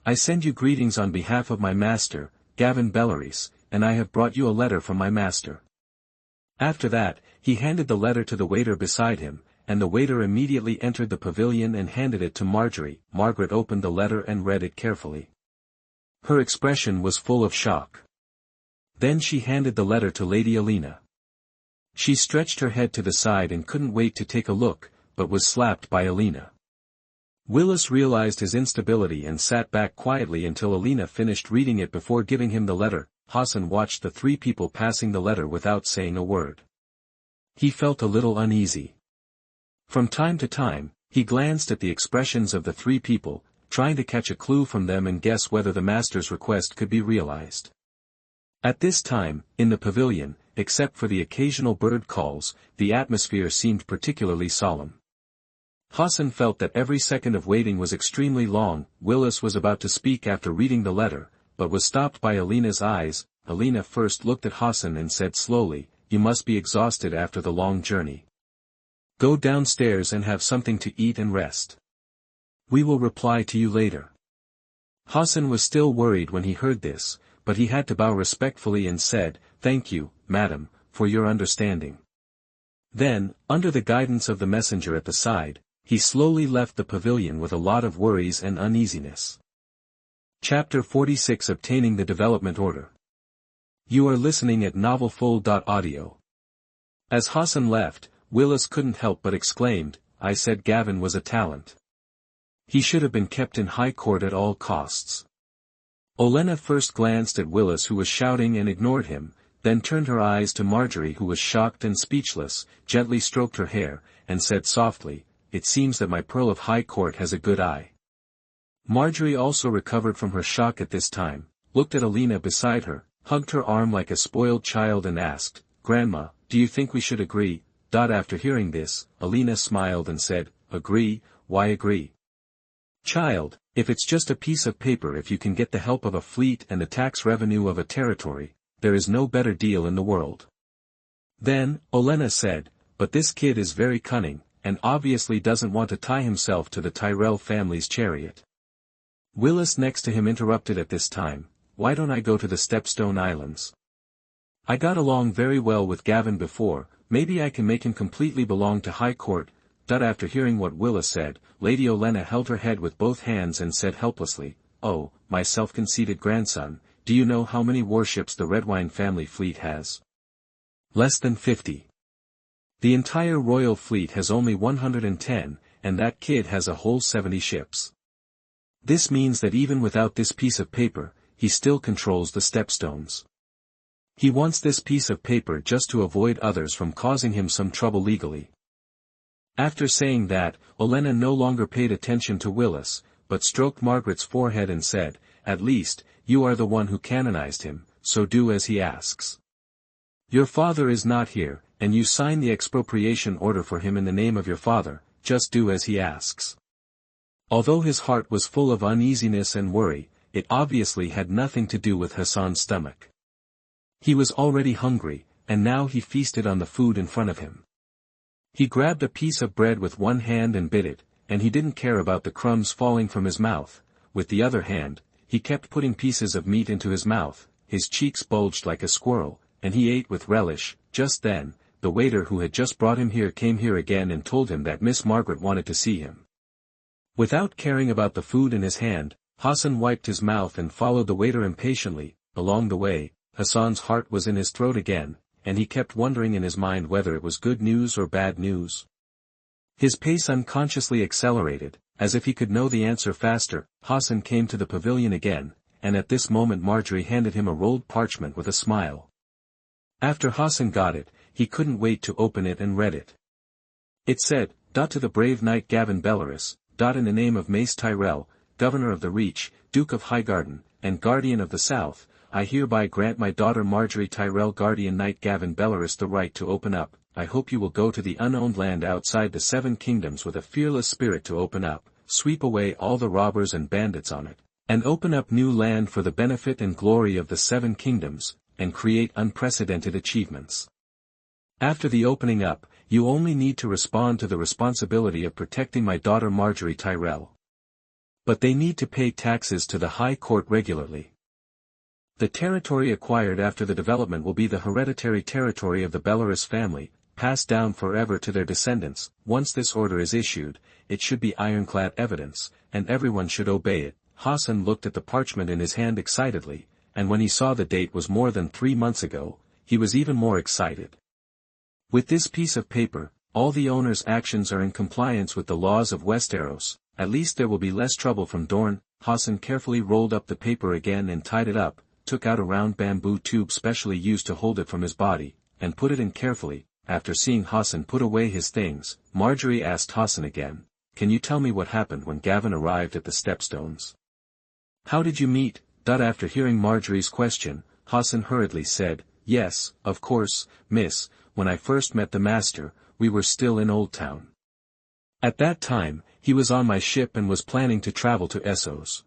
I send you greetings on behalf of my master, Gavin Bellerys, and I have brought you a letter from my master." After that, he handed the letter to the waiter beside him, and the waiter immediately entered the pavilion and handed it to Marjorie. Margaret opened the letter and read it carefully. Her expression was full of shock. Then she handed the letter to Lady Alina. She stretched her head to the side and couldn't wait to take a look, but was slapped by Alina. Willis realized his instability and sat back quietly until Alina finished reading it before giving him the letter. Hassan watched the three people passing the letter without saying a word. He felt a little uneasy. From time to time, he glanced at the expressions of the three people, trying to catch a clue from them and guess whether the master's request could be realized. At this time, in the pavilion, except for the occasional bird calls, the atmosphere seemed particularly solemn. Hassan felt that every second of waiting was extremely long. Willis was about to speak after reading the letter, but was stopped by Alina's eyes. Alina first looked at Hassan and said slowly, "You must be exhausted after the long journey. Go downstairs and have something to eat and rest. We will reply to you later." Hassan was still worried when he heard this, but he had to bow respectfully and said, "Thank you, madam, for your understanding." Then, under the guidance of the messenger at the side, he slowly left the pavilion with a lot of worries and uneasiness. Chapter 46 Obtaining the Development Order. You are listening at novelfull.audio. As Hassan left, Willis couldn't help but exclaimed, "I said Gavin was a talent. He should have been kept in high court at all costs." Olenna first glanced at Willis, who was shouting, and ignored him, then turned her eyes to Marjorie, who was shocked and speechless, gently stroked her hair, and said softly, "It seems that my Pearl of High Court has a good eye." Marjorie also recovered from her shock at this time, looked at Alina beside her, hugged her arm like a spoiled child and asked, "Grandma, do you think we should agree?" After hearing this, Alina smiled and said, "Agree? Why agree? Child, if it's just a piece of paper, if you can get the help of a fleet and the tax revenue of a territory, there is no better deal in the world." Then, Olenna said, "But this kid is very cunning, and obviously doesn't want to tie himself to the Tyrell family's chariot." Willis next to him interrupted at this time, "Why don't I go to the Stepstone Islands? I got along very well with Gavin before, maybe I can make him completely belong to High Court." After hearing what Willis said, Lady Olenna held her head with both hands and said helplessly, "Oh, my self-conceited grandson, do you know how many warships the Redwine family fleet has? Less than 50. The entire royal fleet has only 110, and that kid has a whole 70 ships. This means that even without this piece of paper, he still controls the Stepstones. He wants this piece of paper just to avoid others from causing him some trouble legally. After saying that, Olenna no longer paid attention to Willis, but stroked Margaret's forehead and said, "At least, you are the one who canonized him, so do as he asks. Your father is not here, and you sign the expropriation order for him in the name of your father, just do as he asks." Although his heart was full of uneasiness and worry, it obviously had nothing to do with Hassan's stomach. He was already hungry, and now he feasted on the food in front of him. He grabbed a piece of bread with one hand and bit it, and he didn't care about the crumbs falling from his mouth. With the other hand, he kept putting pieces of meat into his mouth, his cheeks bulged like a squirrel, and he ate with relish. Just then, the waiter who had just brought him here came here again and told him that Miss Margaret wanted to see him. Without caring about the food in his hand, Hassan wiped his mouth and followed the waiter impatiently. Along the way, Hassan's heart was in his throat again, and he kept wondering in his mind whether it was good news or bad news. His pace unconsciously accelerated, as if he could know the answer faster. Hassan came to the pavilion again, and at this moment Marjorie handed him a rolled parchment with a smile. After Hassan got it, he couldn't wait to open it and read it. It said, "To the brave knight Gavin Bellerys, in the name of Mace Tyrell, Governor of the Reach, Duke of Highgarden, and Guardian of the South, I hereby grant my daughter Marjorie Tyrell Guardian Knight Gavin Bellerys the right to open up. I hope you will go to the unowned land outside the 7 kingdoms with a fearless spirit to open up, sweep away all the robbers and bandits on it, and open up new land for the benefit and glory of the 7 kingdoms, and create unprecedented achievements. After the opening up, you only need to respond to the responsibility of protecting my daughter Marjorie Tyrell. But they need to pay taxes to the High Court regularly. The territory acquired after the development will be the hereditary territory of the Bellerys family, passed down forever to their descendants. Once this order is issued, it should be ironclad evidence, and everyone should obey it." Hassan looked at the parchment in his hand excitedly, and when he saw the date was more than 3 months ago, he was even more excited. With this piece of paper, all the owner's actions are in compliance with the laws of Westeros. At least there will be less trouble from Dorne. Hassan carefully rolled up the paper again and tied it up, took out a round bamboo tube specially used to hold it from his body, and put it in carefully. After seeing Hassan put away his things, Marjorie asked Hassan again, "Can you tell me what happened when Gavin arrived at the Stepstones? How did you meet?" After hearing Marjorie's question, Hassan hurriedly said, "Yes, of course, miss, when I first met the master, we were still in Old Town. At that time, he was on my ship and was planning to travel to Essos."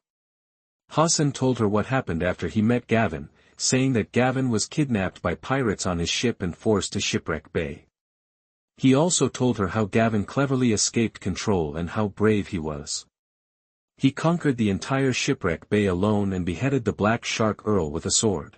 Hassan told her what happened after he met Gavin, saying that Gavin was kidnapped by pirates on his ship and forced to Shipwreck Bay. He also told her how Gavin cleverly escaped control and how brave he was. He conquered the entire Shipwreck Bay alone and beheaded the Black Shark Earl with a sword.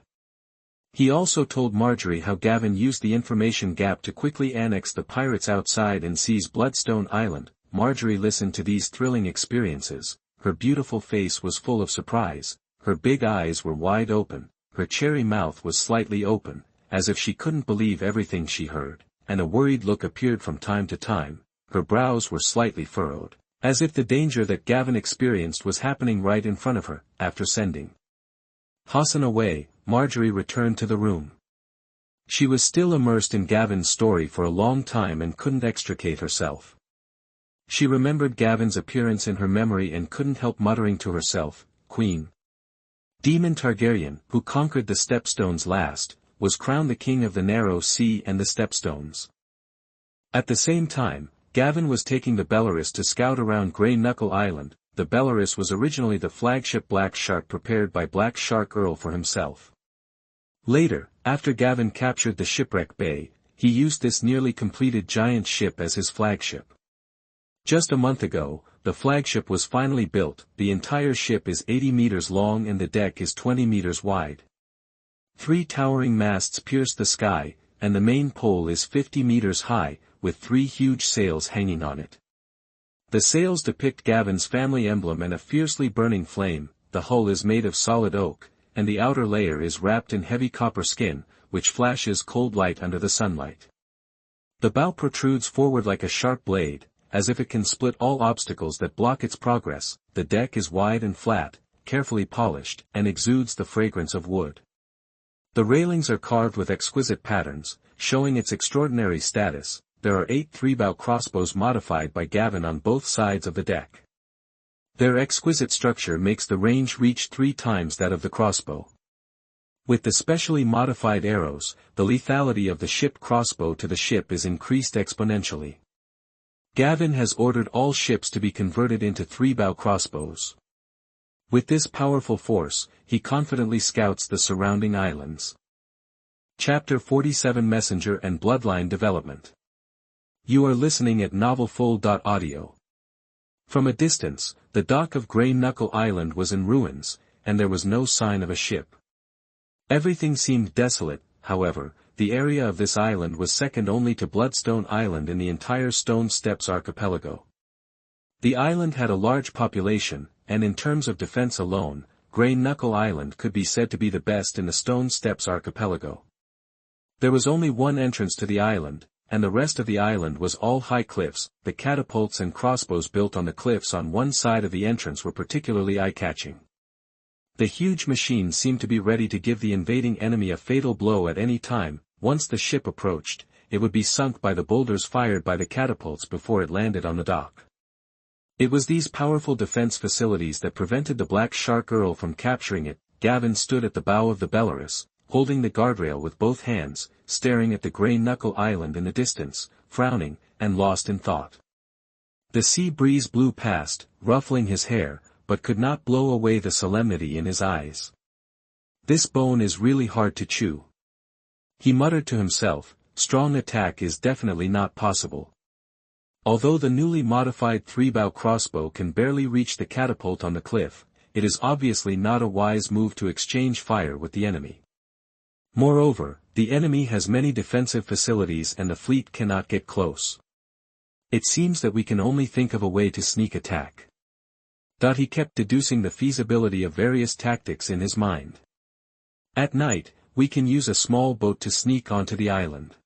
He also told Marjorie how Gavin used the information gap to quickly annex the pirates outside and seize Bloodstone Island. Marjorie listened to these thrilling experiences. Her beautiful face was full of surprise, her big eyes were wide open, her cherry mouth was slightly open, as if she couldn't believe everything she heard, and a worried look appeared from time to time. Her brows were slightly furrowed, as if the danger that Gavin experienced was happening right in front of her. After sending Hassan away, Marjorie returned to the room. She was still immersed in Gavin's story for a long time and couldn't extricate herself. She remembered Gavin's appearance in her memory and couldn't help muttering to herself, "Queen Daemon Targaryen, who conquered the Stepstones last, was crowned the king of the Narrow Sea and the Stepstones." At the same time, Gavin was taking the Bellerys to scout around Grey Knuckle Island. The Bellerys was originally the flagship Black Shark prepared by Black Shark Earl for himself. Later, after Gavin captured the Shipwreck Bay, he used this nearly completed giant ship as his flagship. Just a month ago, the flagship was finally built. The entire ship is 80 meters long and the deck is 20 meters wide. 3 towering masts pierce the sky, and the main pole is 50 meters high, with 3 huge sails hanging on it. The sails depict Gavin's family emblem and a fiercely burning flame. The hull is made of solid oak, and the outer layer is wrapped in heavy copper skin, which flashes cold light under the sunlight. The bow protrudes forward like a sharp blade, as if it can split all obstacles that block its progress. The deck is wide and flat, carefully polished, and exudes the fragrance of wood. The railings are carved with exquisite patterns, showing its extraordinary status. There are 8 3-bow crossbows modified by Gavin on both sides of the deck. Their exquisite structure makes the range reach 3 times that of the crossbow. With the specially modified arrows, the lethality of the ship crossbow to the ship is increased exponentially. Gavin has ordered all ships to be converted into 3-bow crossbows. With this powerful force, he confidently scouts the surrounding islands. Chapter 47 Messenger and Bloodline Development. You are listening at novelfull.audio. From a distance, the dock of Grey Knuckle Island was in ruins, and there was no sign of a ship. Everything seemed desolate. However, the area of this island was second only to Bloodstone Island in the entire Stone Steppes archipelago. The island had a large population, and in terms of defense alone, Grey Knuckle Island could be said to be the best in the Stone Steppes archipelago. There was only one entrance to the island, and the rest of the island was all high cliffs. The catapults and crossbows built on the cliffs on one side of the entrance were particularly eye-catching. The huge machine seemed to be ready to give the invading enemy a fatal blow at any time. Once the ship approached, it would be sunk by the boulders fired by the catapults before it landed on the dock. It was these powerful defense facilities that prevented the Black Shark Earl from capturing it. Gavin stood at the bow of the Bellerys, holding the guardrail with both hands, staring at the Grey Knuckle Island in the distance, frowning, and lost in thought. The sea breeze blew past, ruffling his hair, but could not blow away the solemnity in his eyes. This bone is really hard to chew. He muttered to himself, strong attack is definitely not possible. Although the newly modified 3-bow crossbow can barely reach the catapult on the cliff, it is obviously not a wise move to exchange fire with the enemy. Moreover, the enemy has many defensive facilities and the fleet cannot get close. It seems that we can only think of a way to sneak attack. He kept deducing the feasibility of various tactics in his mind. At night, we can use a small boat to sneak onto the island.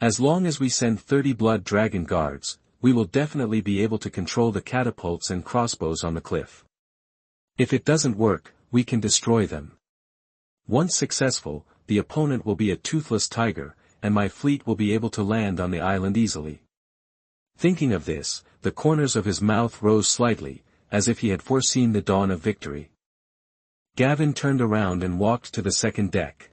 As long as we send 30 blood dragon guards, we will definitely be able to control the catapults and crossbows on the cliff. If it doesn't work, we can destroy them. Once successful, the opponent will be a toothless tiger, and my fleet will be able to land on the island easily. Thinking of this, the corners of his mouth rose slightly, as if he had foreseen the dawn of victory. Gavin turned around and walked to the second deck.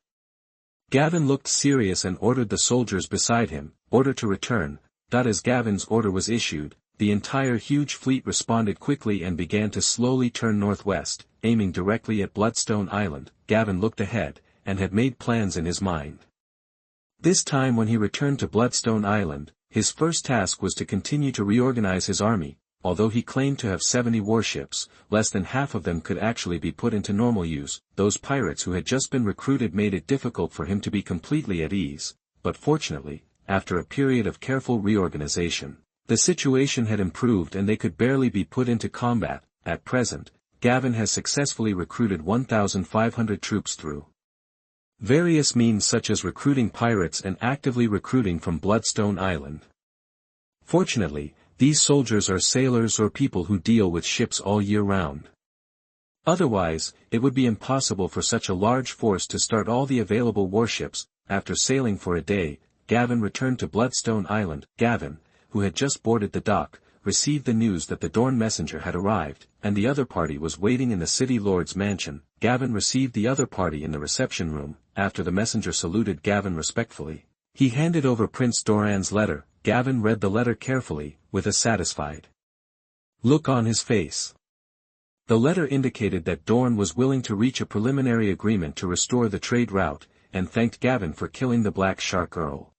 Gavin looked serious and ordered the soldiers beside him, order to return. As Gavin's order was issued, the entire huge fleet responded quickly and began to slowly turn northwest, aiming directly at Bloodstone Island. Gavin looked ahead, and had made plans in his mind. This time when he returned to Bloodstone Island, his first task was to continue to reorganize his army. Although he claimed to have 70 warships, less than half of them could actually be put into normal use. Those pirates who had just been recruited made it difficult for him to be completely at ease, but fortunately, after a period of careful reorganization, the situation had improved and they could barely be put into combat. At present, Gavin has successfully recruited 1,500 troops through various means such as recruiting pirates and actively recruiting from Bloodstone Island. Fortunately, these soldiers are sailors or people who deal with ships all year round. Otherwise, it would be impossible for such a large force to start all the available warships. After sailing for a day, Gavin returned to Bloodstone Island. Gavin, who had just boarded the dock, received the news that the Dorn messenger had arrived, and the other party was waiting in the city lord's mansion. Gavin received the other party in the reception room. After the messenger saluted Gavin respectfully, he handed over Prince Doran's letter. Gavin read the letter carefully, with a satisfied look on his face. The letter indicated that Dorn was willing to reach a preliminary agreement to restore the trade route, and thanked Gavin for killing the Black Shark Earl.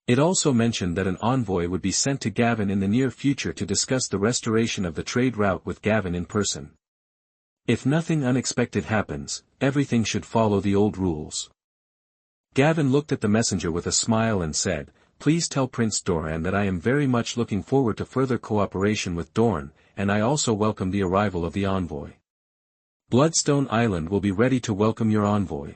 It also mentioned that an envoy would be sent to Gavin in the near future to discuss the restoration of the trade route with Gavin in person. If nothing unexpected happens, everything should follow the old rules. Gavin looked at the messenger with a smile and said, "Please tell Prince Doran that I am very much looking forward to further cooperation with Dorn, and I also welcome the arrival of the envoy. Bloodstone Island will be ready to welcome your envoy."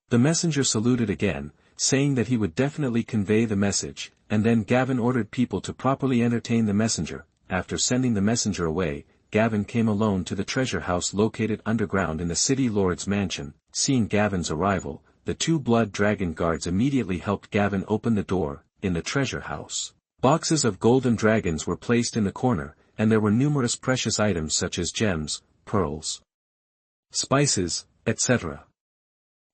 The messenger saluted again, saying that he would definitely convey the message, and then Gavin ordered people to properly entertain the messenger. After sending the messenger away, Gavin came alone to the treasure house located underground in the city lord's mansion. Seeing Gavin's arrival, the two blood dragon guards immediately helped Gavin open the door. In the treasure house, boxes of golden dragons were placed in the corner, and there were numerous precious items such as gems, pearls, spices, etc.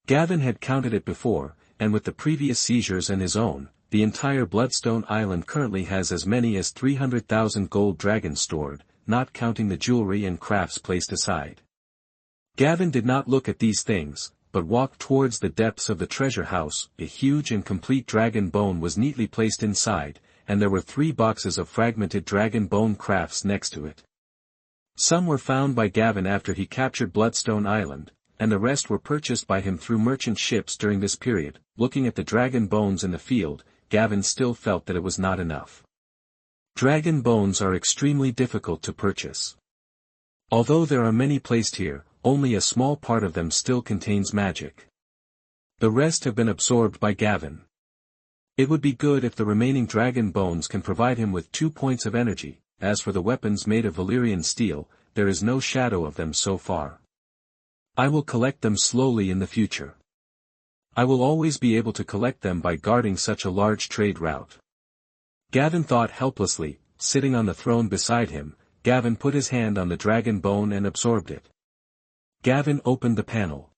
Gavin had counted it before, and with the previous seizures and his own, the entire Bloodstone Island currently has as many as 300,000 gold dragons stored, not counting the jewelry and crafts placed aside. Gavin did not look at these things, but walked towards the depths of the treasure house. A huge and complete dragon bone was neatly placed inside, and there were 3 boxes of fragmented dragon bone crafts next to it. Some were found by Gavin after he captured Bloodstone Island, and the rest were purchased by him through merchant ships during this period. Looking at the dragon bones in the field, Gavin still felt that it was not enough. Dragon bones are extremely difficult to purchase. Although there are many placed here, only a small part of them still contains magic. The rest have been absorbed by Gavin. It would be good if the remaining dragon bones can provide him with 2 points of energy. As for the weapons made of Valyrian steel, there is no shadow of them so far. I will collect them slowly in the future. I will always be able to collect them by guarding such a large trade route. Gavin thought helplessly. Sitting on the throne beside him, Gavin put his hand on the dragon bone and absorbed it. Gavin opened the panel.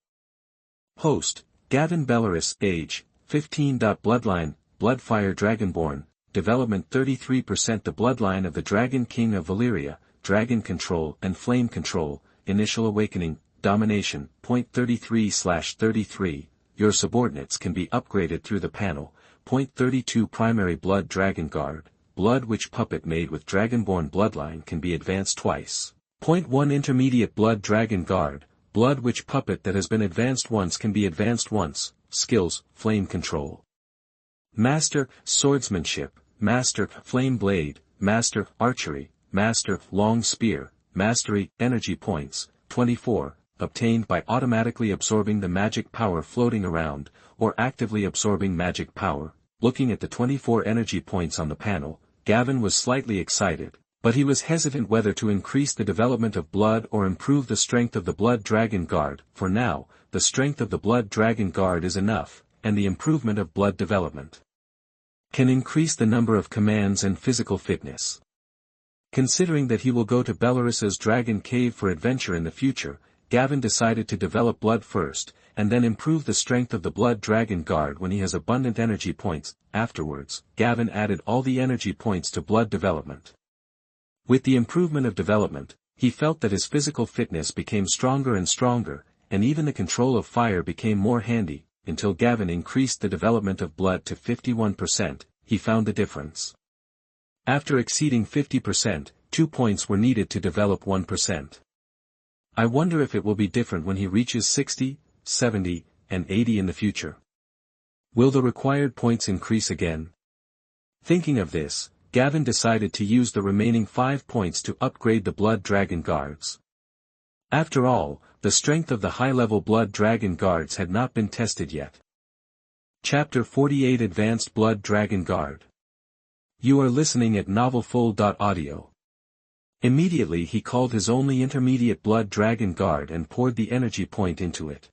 Host, Gavin Bellerys, age, 15. Bloodline, Bloodfire Dragonborn, development 33%. The bloodline of the Dragon King of Valyria, Dragon Control and Flame Control, Initial Awakening, Domination, point 33/33, your subordinates can be upgraded through the panel. Point 32 Primary Blood Dragon Guard, Blood Witch Puppet made with Dragonborn bloodline can be advanced twice. Point 1 Intermediate Blood Dragon Guard, Blood Witch Puppet that has been advanced once can be advanced once. Skills, Flame Control. Master, Swordsmanship, Master, Flame Blade, Master, Archery, Master, Long Spear, Mastery, Energy Points, 24, obtained by automatically absorbing the magic power floating around, or actively absorbing magic power. Looking at the 24 energy points on the panel, Gavin was slightly excited, but he was hesitant whether to increase the development of blood or improve the strength of the Blood Dragon Guard. For now, the strength of the Blood Dragon Guard is enough, and the improvement of blood development can increase the number of commands and physical fitness. Considering that he will go to Bellerys's Dragon Cave for adventure in the future, Gavin decided to develop blood first, and then improve the strength of the Blood Dragon Guard when he has abundant energy points. Afterwards, Gavin added all the energy points to blood development. With the improvement of development, he felt that his physical fitness became stronger and stronger, and even the control of fire became more handy. Until Gavin increased the development of blood to 51%, he found the difference. After exceeding 50%, 2 points were needed to develop 1%. I wonder if it will be different when he reaches 60, 70, and 80 in the future. Will the required points increase again? Thinking of this, Gavin decided to use the remaining 5 points to upgrade the Blood Dragon Guards. After all, the strength of the high-level Blood Dragon Guards had not been tested yet. Chapter 48 Advanced Blood Dragon Guard. You are listening at novelfull.audio. Immediately he called his only intermediate Blood Dragon Guard and poured the energy point into it.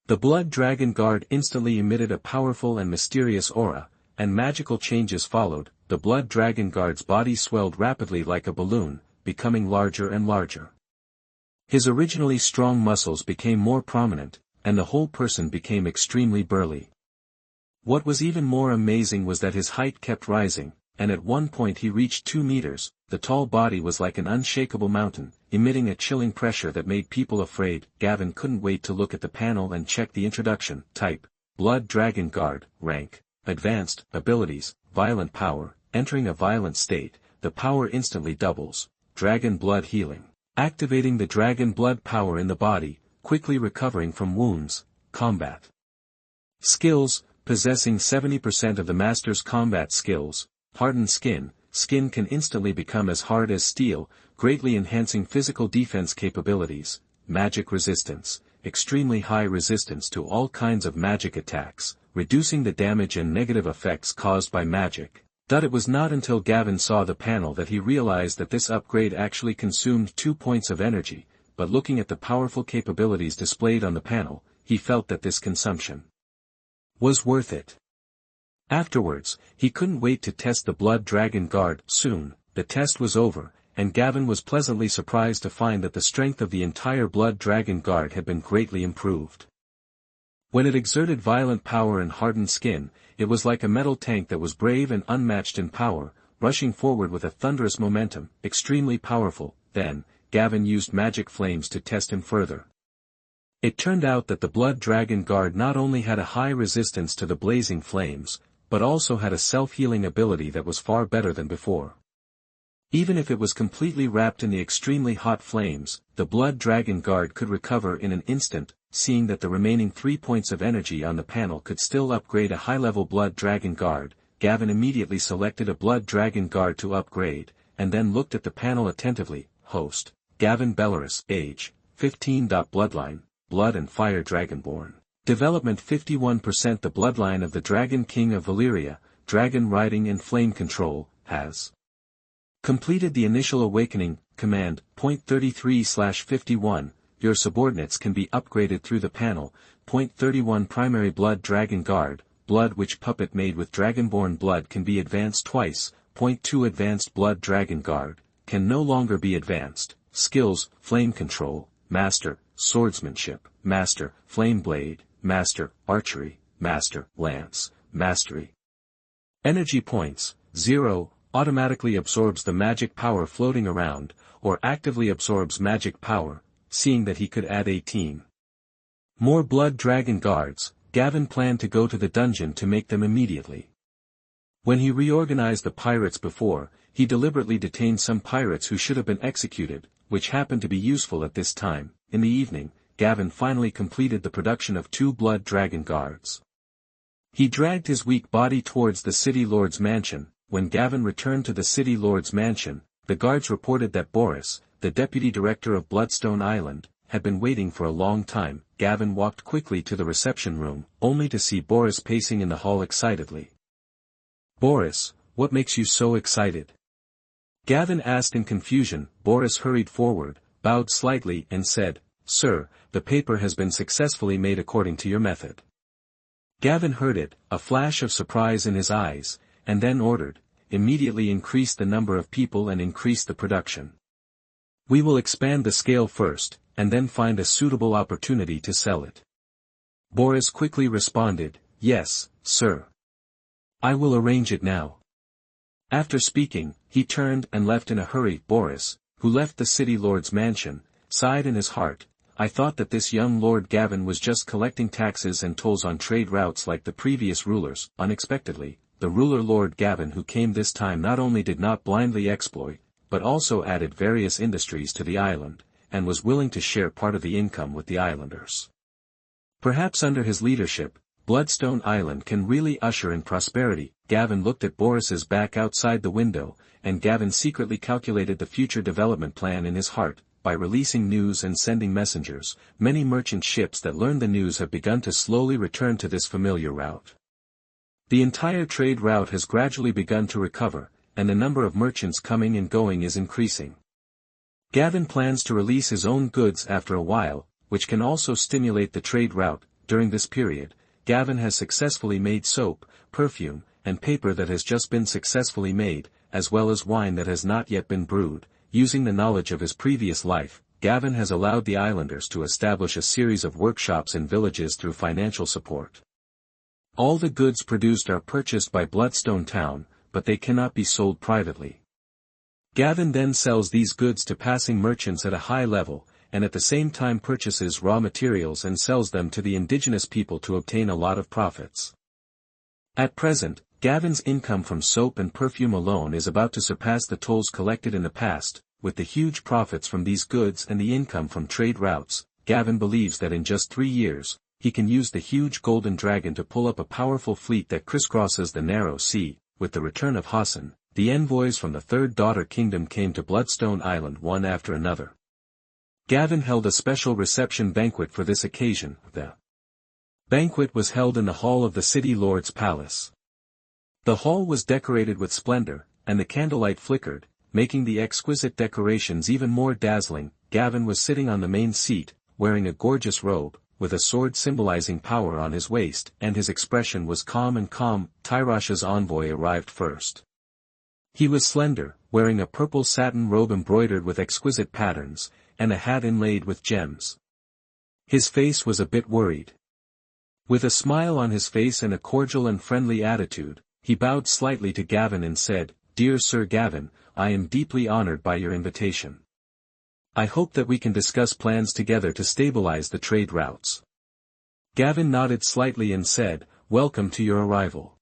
The Blood Dragon Guard instantly emitted a powerful and mysterious aura, and magical changes followed. The Blood Dragon Guard's body swelled rapidly like a balloon, becoming larger and larger. His originally strong muscles became more prominent, and the whole person became extremely burly. What was even more amazing was that his height kept rising, and at one point he reached 2 meters. The tall body was like an unshakable mountain, emitting a chilling pressure that made people afraid. Gavin couldn't wait to look at the panel and check the introduction. Type, Blood Dragon Guard, rank, advanced, abilities, violent power. Entering a violent state, the power instantly doubles. Dragon Blood Healing. Activating the dragon blood power in the body, quickly recovering from wounds. Combat. Skills, possessing 70% of the master's combat skills. Hardened skin. Skin can instantly become as hard as steel, greatly enhancing physical defense capabilities. Magic resistance. Extremely high resistance to all kinds of magic attacks, reducing the damage and negative effects caused by magic. It was not until Gavin saw the panel that he realized that this upgrade actually consumed 2 points of energy, but looking at the powerful capabilities displayed on the panel, he felt that this consumption was worth it. Afterwards, he couldn't wait to test the Blood Dragon Guard. Soon, the test was over, and Gavin was pleasantly surprised to find that the strength of the entire Blood Dragon Guard had been greatly improved. When it exerted violent power and hardened skin, it was like a metal tank that was brave and unmatched in power, rushing forward with a thunderous momentum, extremely powerful. Then, Gavin used magic flames to test him further. It turned out that the Blood Dragon Guard not only had a high resistance to the blazing flames, but also had a self-healing ability that was far better than before. Even if it was completely wrapped in the extremely hot flames, the Blood Dragon Guard could recover in an instant. Seeing that the remaining 3 points of energy on the panel could still upgrade a high-level Blood Dragon Guard, Gavin immediately selected a Blood Dragon Guard to upgrade, and then looked at the panel attentively. Host: Gavin Bellerys. Age: 15. Bloodline: Blood and Fire Dragonborn. Development 51%. The bloodline of the Dragon King of Valyria, dragon riding and flame control, has completed the initial awakening. Command, point 33/51. Your subordinates can be upgraded through the panel. Point 31. Primary Blood Dragon Guard, Blood Witch Puppet made with Dragonborn blood can be advanced twice. Point 2. Advanced Blood Dragon Guard, can no longer be advanced. Skills, Flame Control, Master, Swordsmanship, Master, Flame Blade, Master, Archery, Master, Lance, Mastery. Energy points, 0, automatically absorbs the magic power floating around, or actively absorbs magic power. Seeing that he could add 18 more Blood Dragon Guards, Gavin planned to go to the dungeon to make them immediately. When he reorganized the pirates before, he deliberately detained some pirates who should have been executed, which happened to be useful at this time. In the evening, Gavin finally completed the production of 2 Blood Dragon Guards. He dragged his weak body towards the City Lord's mansion. When Gavin returned to the City Lord's mansion, the guards reported that Boris, the deputy director of Bloodstone Island, had been waiting for a long time. Gavin walked quickly to the reception room, only to see Boris pacing in the hall excitedly. "Boris, what makes you so excited?" Gavin asked in confusion. Boris hurried forward, bowed slightly and said, "Sir, the paper has been successfully made according to your method." Gavin heard it, a flash of surprise in his eyes, and then ordered, "Immediately increase the number of people and increase the production. We will expand the scale first, and then find a suitable opportunity to sell it." Boris quickly responded, "Yes, sir. I will arrange it now." After speaking, he turned and left in a hurry. Boris, who left the City Lord's mansion, sighed in his heart, "I thought that this young Lord Gavin was just collecting taxes and tolls on trade routes like the previous rulers." Unexpectedly, the ruler Lord Gavin who came this time not only did not blindly exploit, but also added various industries to the island, and was willing to share part of the income with the islanders. Perhaps under his leadership, Bloodstone Island can really usher in prosperity. Gavin looked at Boris's back outside the window, and Gavin secretly calculated the future development plan in his heart. By releasing news and sending messengers, many merchant ships that learned the news have begun to slowly return to this familiar route. The entire trade route has gradually begun to recover, and the number of merchants coming and going is increasing. Gavin plans to release his own goods after a while, which can also stimulate the trade route. During this period, Gavin has successfully made soap, perfume, and paper that has just been successfully made, as well as wine that has not yet been brewed. Using the knowledge of his previous life, Gavin has allowed the islanders to establish a series of workshops in villages through financial support. All the goods produced are purchased by Bloodstone Town, but they cannot be sold privately. Gavin then sells these goods to passing merchants at a high level, and at the same time purchases raw materials and sells them to the indigenous people to obtain a lot of profits. At present, Gavin's income from soap and perfume alone is about to surpass the tolls collected in the past. With the huge profits from these goods and the income from trade routes, Gavin believes that in just 3 years, he can use the huge golden dragon to pull up a powerful fleet that crisscrosses the narrow sea. With the return of Hassan, the envoys from the Third Daughter Kingdom came to Bloodstone Island one after another. Gavin held a special reception banquet for this occasion. The banquet was held in the hall of the City Lord's palace. The hall was decorated with splendor, and the candlelight flickered, making the exquisite decorations even more dazzling. Gavin was sitting on the main seat, wearing a gorgeous robe, with a sword symbolizing power on his waist, and his expression was calm and calm. Tyrosha's envoy arrived first. He was slender, wearing a purple satin robe embroidered with exquisite patterns, and a hat inlaid with gems. His face was a bit worried. With a smile on his face and a cordial and friendly attitude, he bowed slightly to Gavin and said, "Dear Sir Gavin, I am deeply honored by your invitation. I hope that we can discuss plans together to stabilize the trade routes." Gavin nodded slightly and said, "Welcome to your arrival.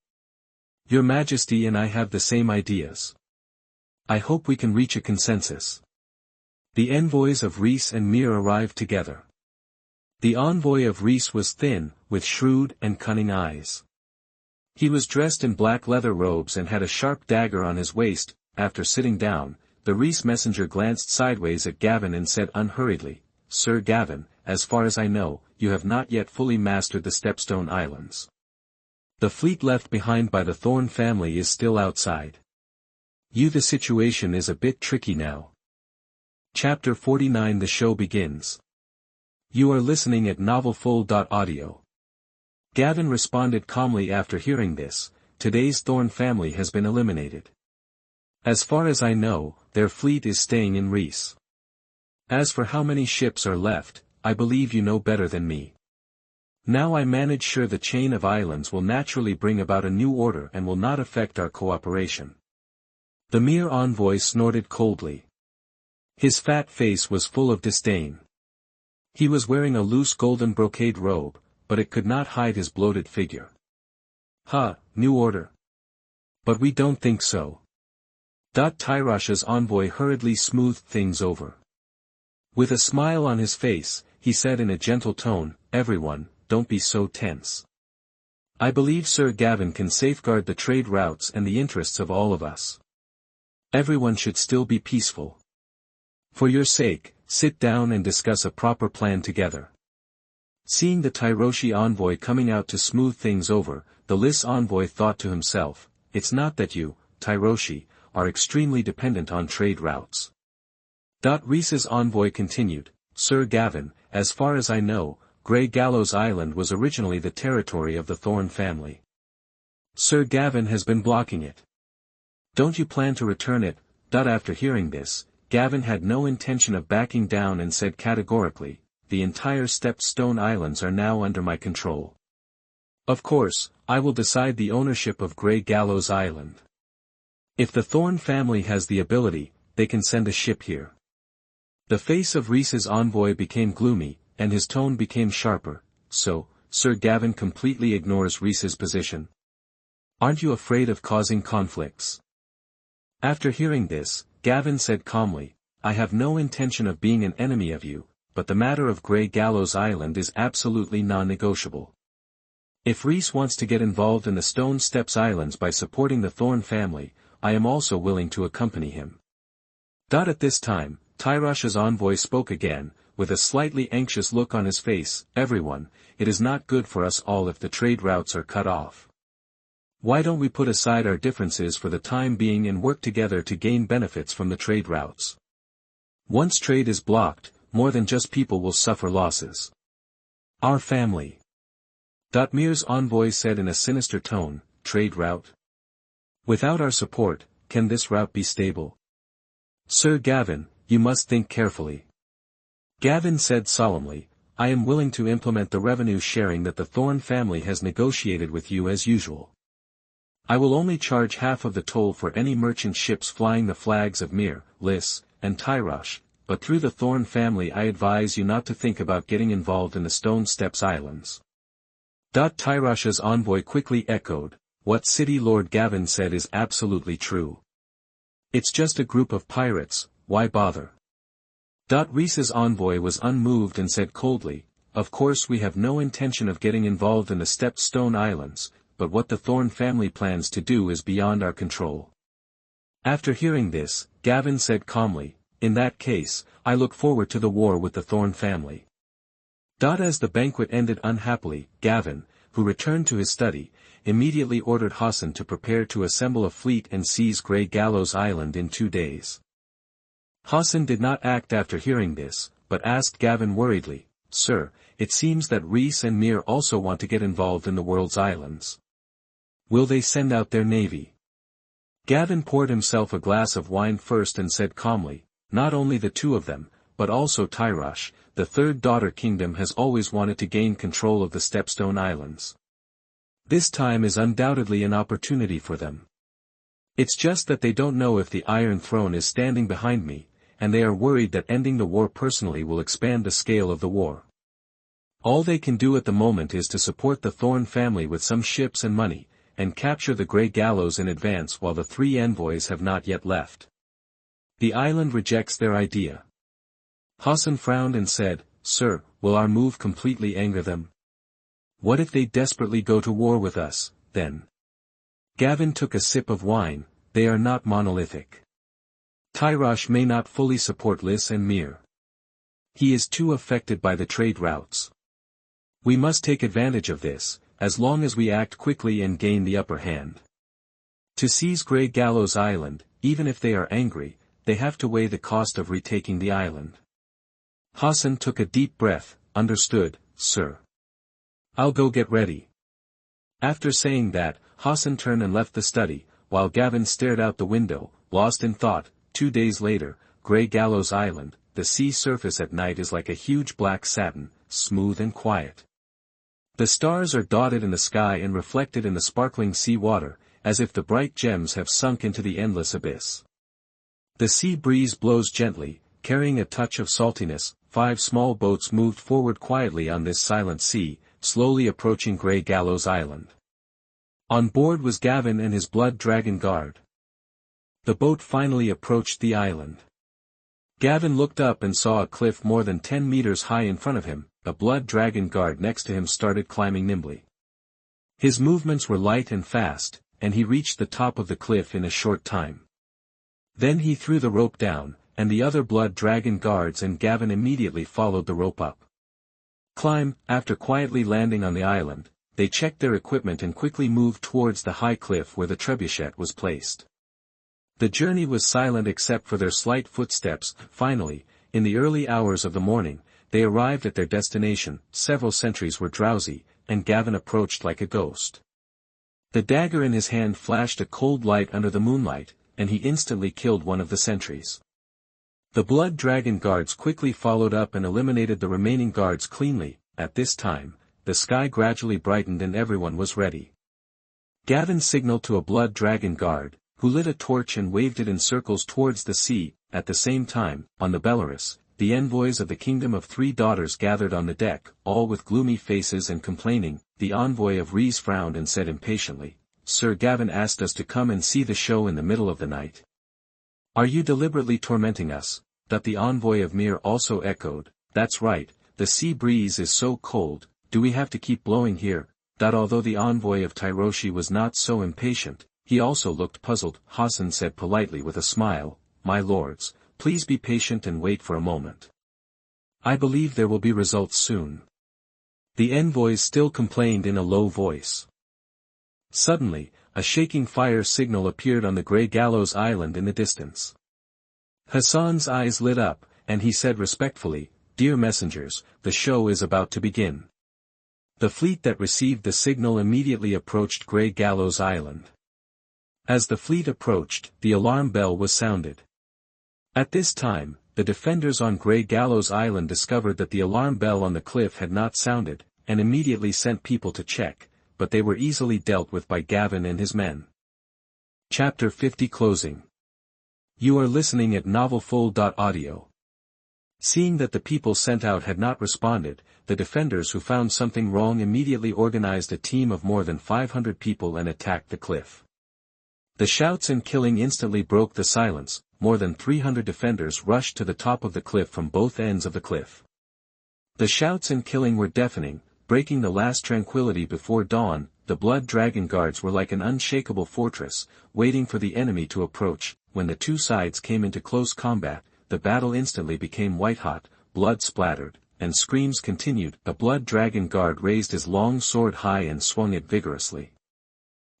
Your Majesty and I have the same ideas. I hope we can reach a consensus." The envoys of Rhys and Myr arrived together. The envoy of Rhys was thin, with shrewd and cunning eyes. He was dressed in black leather robes and had a sharp dagger on his waist. After sitting down, the Rhys messenger glanced sideways at Gavin and said unhurriedly, "Sir Gavin, as far as I know, you have not yet fully mastered the Stepstone Islands. The fleet left behind by the Thorn family is still outside. The situation is a bit tricky now." Chapter 49. The show begins. You are listening at novelfull.audio. Gavin responded calmly after hearing this. Today's Thorn family has been eliminated. As far as I know, their fleet is staying in Rhys. As for how many ships are left, I believe you know better than me. Now I manage sure the chain of islands will naturally bring about a new order and will not affect our cooperation. The Myr envoy snorted coldly. His fat face was full of disdain. He was wearing a loose golden brocade robe, but it could not hide his bloated figure. New order. But we don't think so. Tyrosha's envoy hurriedly smoothed things over. With a smile on his face, he said in a gentle tone, "Everyone, don't be so tense. I believe Sir Gavin can safeguard the trade routes and the interests of all of us. Everyone should still be peaceful. For your sake, sit down and discuss a proper plan together." Seeing the Tyroshi envoy coming out to smooth things over, the Lys envoy thought to himself, "It's not that you, Tyroshi, are extremely dependent on trade routes." Rhys's envoy continued, "Sir Gavin, as far as I know, Grey Gallows Island was originally the territory of the Thorn family. Sir Gavin has been blocking it. Don't you plan to return it?" After hearing this, Gavin had no intention of backing down and said categorically, "The entire Stepstone Islands are now under my control. Of course, I will decide the ownership of Grey Gallows Island. If the Thorn family has the ability, they can send a ship here." The face of Rhys's envoy became gloomy, and his tone became sharper. "So, Sir Gavin completely ignores Rhys's position? Aren't you afraid of causing conflicts?" After hearing this, Gavin said calmly, "I have no intention of being an enemy of you, but the matter of Grey Gallows Island is absolutely non-negotiable. If Rhys wants to get involved in the Stone Steps Islands by supporting the Thorn family, I am also willing to accompany him." At this time, Tyrosha's envoy spoke again, with a slightly anxious look on his face, "Everyone, it is not good for us all if the trade routes are cut off. Why don't we put aside our differences for the time being and work together to gain benefits from the trade routes? Once trade is blocked, more than just people will suffer losses. Our family." Myr's envoy said in a sinister tone, "Trade route? Without our support, can this route be stable? Sir Gavin, you must think carefully." Gavin said solemnly, "I am willing to implement the revenue sharing that the Thorn family has negotiated with you as usual. I will only charge half of the toll for any merchant ships flying the flags of Myr, Lys, and Tyrosh, but through the Thorn family I advise you not to think about getting involved in the Stone Steps Islands." Tyrosha's envoy quickly echoed, "What City Lord Gavin said is absolutely true. It's just a group of pirates, why bother?" Rhys's envoy was unmoved and said coldly, "Of course we have no intention of getting involved in the Stepstone Islands, but what the Thorn family plans to do is beyond our control." After hearing this, Gavin said calmly, "In that case, I look forward to the war with the Thorn family." As the banquet ended unhappily, Gavin, who returned to his study, immediately ordered Hassan to prepare to assemble a fleet and seize Grey Gallows Island in 2 days. Hassan did not act after hearing this, but asked Gavin worriedly, "Sir, it seems that Rhys and Myr also want to get involved in the world's islands. Will they send out their navy?" Gavin poured himself a glass of wine first and said calmly, "Not only the two of them, but also Tyrosh, the third daughter kingdom has always wanted to gain control of the Stepstone Islands. This time is undoubtedly an opportunity for them. It's just that they don't know if the Iron Throne is standing behind me, and they are worried that ending the war personally will expand the scale of the war. All they can do at the moment is to support the Thorn family with some ships and money, and capture the Grey Gallows in advance while the 3 envoys have not yet left. The island rejects their idea." Hassan frowned and said, "Sir, will our move completely anger them? What if they desperately go to war with us, then?" Gavin took a sip of wine. "They are not monolithic. Tyrosh may not fully support Lys and Myr. He is too affected by the trade routes. We must take advantage of this, as long as we act quickly and gain the upper hand. To seize Grey Gallows Island, even if they are angry, they have to weigh the cost of retaking the island." Hassan took a deep breath. "Understood, sir. I'll go get ready." After saying that, Hassan turned and left the study, while Gavin stared out the window, lost in thought. 2 days later, Grey Gallows Island, the sea surface at night is like a huge black satin, smooth and quiet. The stars are dotted in the sky and reflected in the sparkling sea water, as if the bright gems have sunk into the endless abyss. The sea breeze blows gently, carrying a touch of saltiness. 5 small boats moved forward quietly on this silent sea, slowly approaching Grey Gallows Island. On board was Gavin and his blood dragon guard. The boat finally approached the island. Gavin looked up and saw a cliff more than 10 meters high in front of him. A blood dragon guard next to him started climbing nimbly. His movements were light and fast, and he reached the top of the cliff in a short time. Then he threw the rope down, and the other blood dragon guards and Gavin immediately followed the rope up. After quietly landing on the island, they checked their equipment and quickly moved towards the high cliff where the trebuchet was placed. The journey was silent except for their slight footsteps. Finally, in the early hours of the morning, they arrived at their destination. Several sentries were drowsy, and Gavin approached like a ghost. The dagger in his hand flashed a cold light under the moonlight, and he instantly killed one of the sentries. The blood dragon guards quickly followed up and eliminated the remaining guards cleanly. At this time, the sky gradually brightened and everyone was ready. Gavin signaled to a blood dragon guard, who lit a torch and waved it in circles towards the sea. At the same time, on the Bellerys, the envoys of the Kingdom of 3 Daughters gathered on the deck, all with gloomy faces and complaining. The envoy of Rhys frowned and said impatiently, "Sir, Gavin asked us to come and see the show in the middle of the night. Are you deliberately tormenting us?" That the envoy of Myr also echoed, "That's right, the sea breeze is so cold, do we have to keep blowing here?" That although the envoy of Tyroshi was not so impatient, he also looked puzzled. Hassan said politely with a smile, "My lords, please be patient and wait for a moment. I believe there will be results soon." The envoys still complained in a low voice. Suddenly, a shaking fire signal appeared on the Grey Gallows Island in the distance. Hassan's eyes lit up, and he said respectfully, "Dear messengers, the show is about to begin." The fleet that received the signal immediately approached Grey Gallows Island. As the fleet approached, the alarm bell was sounded. At this time, the defenders on Grey Gallows Island discovered that the alarm bell on the cliff had not sounded, and immediately sent people to check, but they were easily dealt with by Gavin and his men. Chapter 50 Closing. You are listening at novelfull.audio. Seeing that the people sent out had not responded, the defenders who found something wrong immediately organized a team of more than 500 people and attacked the cliff. The shouts and killing instantly broke the silence. More than 300 defenders rushed to the top of the cliff from both ends of the cliff. The shouts and killing were deafening, breaking the last tranquility before dawn. The blood dragon guards were like an unshakable fortress, waiting for the enemy to approach. When the two sides came into close combat, the battle instantly became white-hot, blood splattered, and screams continued. A blood dragon guard raised his long sword high and swung it vigorously.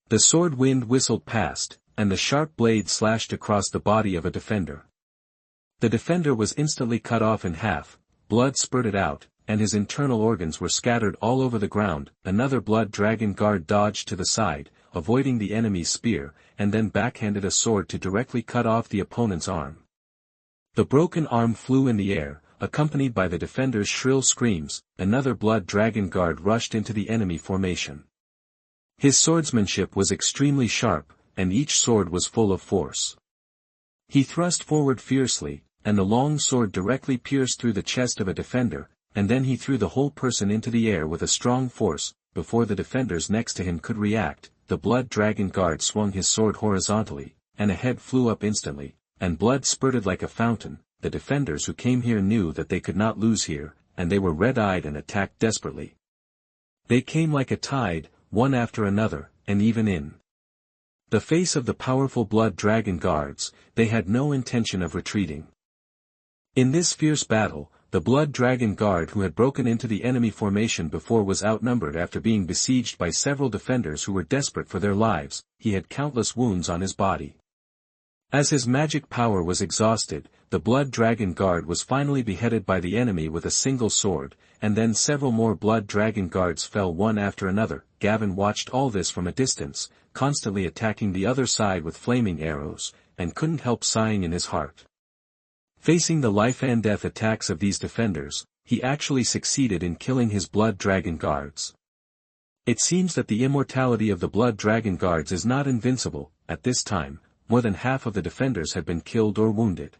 The sword wind whistled past, and the sharp blade slashed across the body of a defender. The defender was instantly cut off in half, blood spurted out, and his internal organs were scattered all over the ground. Another blood dragon guard dodged to the side, avoiding the enemy's spear, and then backhanded a sword to directly cut off the opponent's arm. The broken arm flew in the air, accompanied by the defender's shrill screams. Another blood dragon guard rushed into the enemy formation. His swordsmanship was extremely sharp, and each sword was full of force. He thrust forward fiercely, and the long sword directly pierced through the chest of a defender, and then he threw the whole person into the air with a strong force. Before the defenders next to him could react, the blood dragon guard swung his sword horizontally, and a head flew up instantly, and blood spurted like a fountain. The defenders who came here knew that they could not lose here, and they were red-eyed and attacked desperately. They came like a tide, one after another, and even in the face of the powerful blood dragon guards, they had no intention of retreating. In this fierce battle, the blood dragon guard who had broken into the enemy formation before was outnumbered. After being besieged by several defenders who were desperate for their lives. He had countless wounds on his body. As his magic power was exhausted, the blood dragon guard was finally beheaded by the enemy with a single sword, and then several more blood dragon guards fell one after another. Gavin watched all this from a distance, constantly attacking the other side with flaming arrows, and couldn't help sighing in his heart. Facing the life-and-death attacks of these defenders, he actually succeeded in killing his blood dragon guards. It seems that the immortality of the blood dragon guards is not invincible. At this time, more than half of the defenders had been killed or wounded.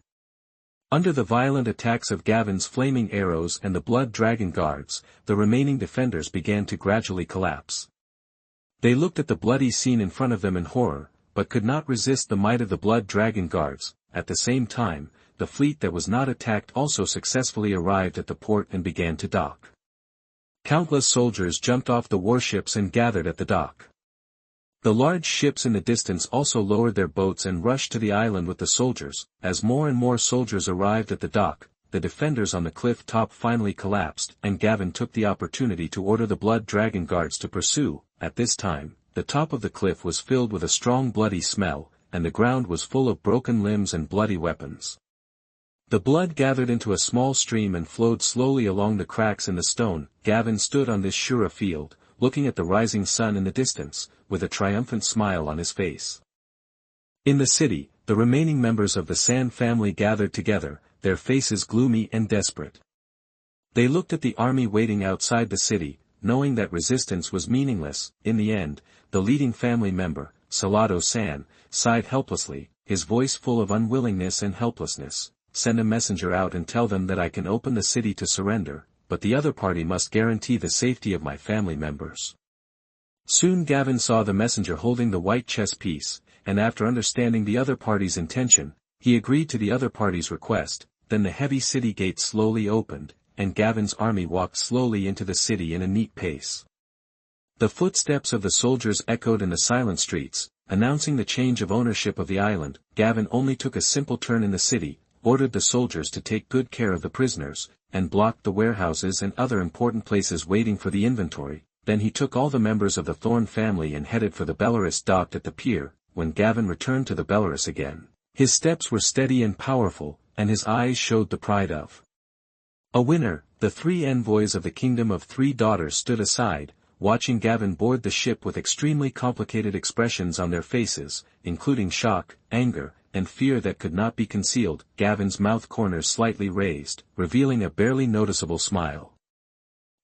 Under the violent attacks of Gavin's flaming arrows and the blood dragon guards, the remaining defenders began to gradually collapse. They looked at the bloody scene in front of them in horror, but could not resist the might of the blood dragon guards. At the same time, the fleet that was not attacked also successfully arrived at the port and began to dock. Countless soldiers jumped off the warships and gathered at the dock. The large ships in the distance also lowered their boats and rushed to the island with the soldiers. As more and more soldiers arrived at the dock, the defenders on the cliff top finally collapsed, and Gavin took the opportunity to order the blood dragon guards to pursue. At this time, the top of the cliff was filled with a strong bloody smell, and the ground was full of broken limbs and bloody weapons. The blood gathered into a small stream and flowed slowly along the cracks in the stone. Gavin stood on this Shura field, looking at the rising sun in the distance, with a triumphant smile on his face. In the city, the remaining members of the Sand family gathered together, their faces gloomy and desperate. They looked at the army waiting outside the city, knowing that resistance was meaningless. In the end, the leading family member, Salado San, sighed helplessly, his voice full of unwillingness and helplessness. Send a messenger out and tell them that I can open the city to surrender, but the other party must guarantee the safety of my family members. Soon Gavin saw the messenger holding the white chess piece, and after understanding the other party's intention, he agreed to the other party's request. Then the heavy city gates slowly opened, and Gavin's army walked slowly into the city in a neat pace. The footsteps of the soldiers echoed in the silent streets, announcing the change of ownership of the island. Gavin only took a simple turn in the city, ordered the soldiers to take good care of the prisoners, and blocked the warehouses and other important places waiting for the inventory. Then he took all the members of the Thorn family and headed for the Bellerys docked at the pier. When Gavin returned to the Bellerys again, his steps were steady and powerful, and his eyes showed the pride of a winner. The 3 envoys of the Kingdom of 3 Daughters stood aside, watching Gavin board the ship with extremely complicated expressions on their faces, including shock, anger, and fear that could not be concealed. Gavin's mouth corners slightly raised, revealing a barely noticeable smile.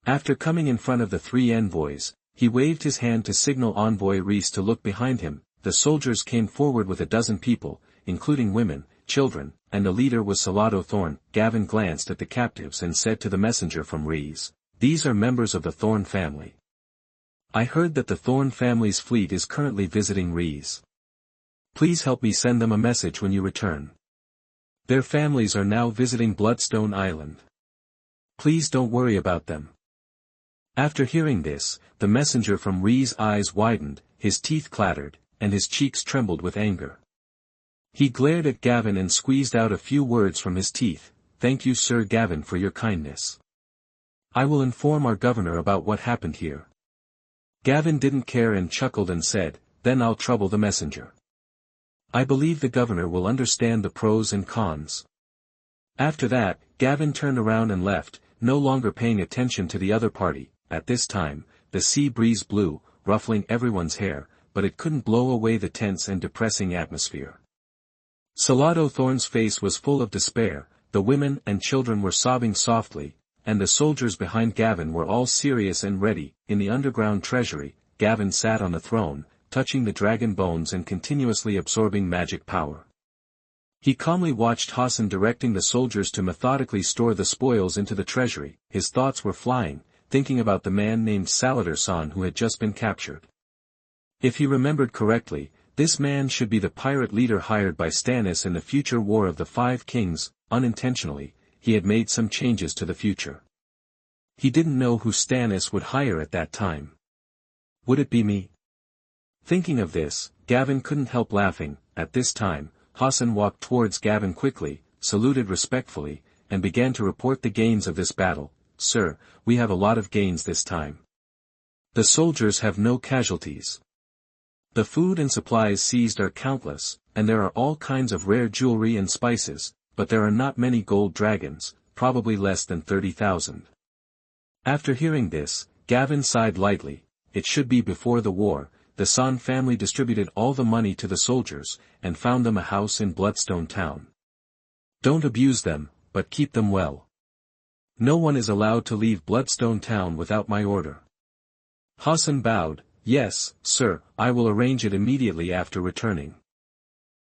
After coming in front of the 3 envoys, he waved his hand to signal Envoy Reese to look behind him. The soldiers came forward with a dozen people, including women, children, and the leader was Salado Thorn. Gavin glanced at the captives and said to the messenger from Reese, "These are members of the Thorn family. I heard that the Thorn family's fleet is currently visiting Reese. Please help me send them a message when you return. Their families are now visiting Bloodstone Island. Please don't worry about them." After hearing this, the messenger from Ree's eyes widened, his teeth clattered, and his cheeks trembled with anger. He glared at Gavin and squeezed out a few words from his teeth. "Thank you, Sir Gavin, for your kindness. I will inform our governor about what happened here. Gavin didn't care and chuckled and said, then I'll trouble the messenger. I believe the governor will understand the pros and cons. After that, Gavin turned around and left, no longer paying attention to the other party. At this time, the sea breeze blew, ruffling everyone's hair, but it couldn't blow away the tense and depressing atmosphere. Salado Thorn's face was full of despair, the women and children were sobbing softly, and the soldiers behind Gavin were all serious and ready. In the underground treasury, Gavin sat on a throne, touching the dragon bones and continuously absorbing magic power. He calmly watched Hassan directing the soldiers to methodically store the spoils into the treasury. His thoughts were flying, thinking about the man named Saladar who had just been captured. If he remembered correctly, this man should be the pirate leader hired by Stannis in the future War of the Five Kings. Unintentionally, he had made some changes to the future. He didn't know who Stannis would hire at that time. Would it be me? Thinking of this, Gavin couldn't help laughing. At this time, Hassan walked towards Gavin quickly, saluted respectfully, and began to report the gains of this battle. Sir, we have a lot of gains this time. The soldiers have no casualties. The food and supplies seized are countless, and there are all kinds of rare jewelry and spices, but there are not many gold dragons, probably less than 30,000. After hearing this, Gavin sighed lightly. It should be before the war. The San family distributed all the money to the soldiers, and found them a house in Bloodstone town. Don't abuse them, but keep them well. No one is allowed to leave Bloodstone town without my order. Hassan bowed. Yes, sir, I will arrange it immediately after returning.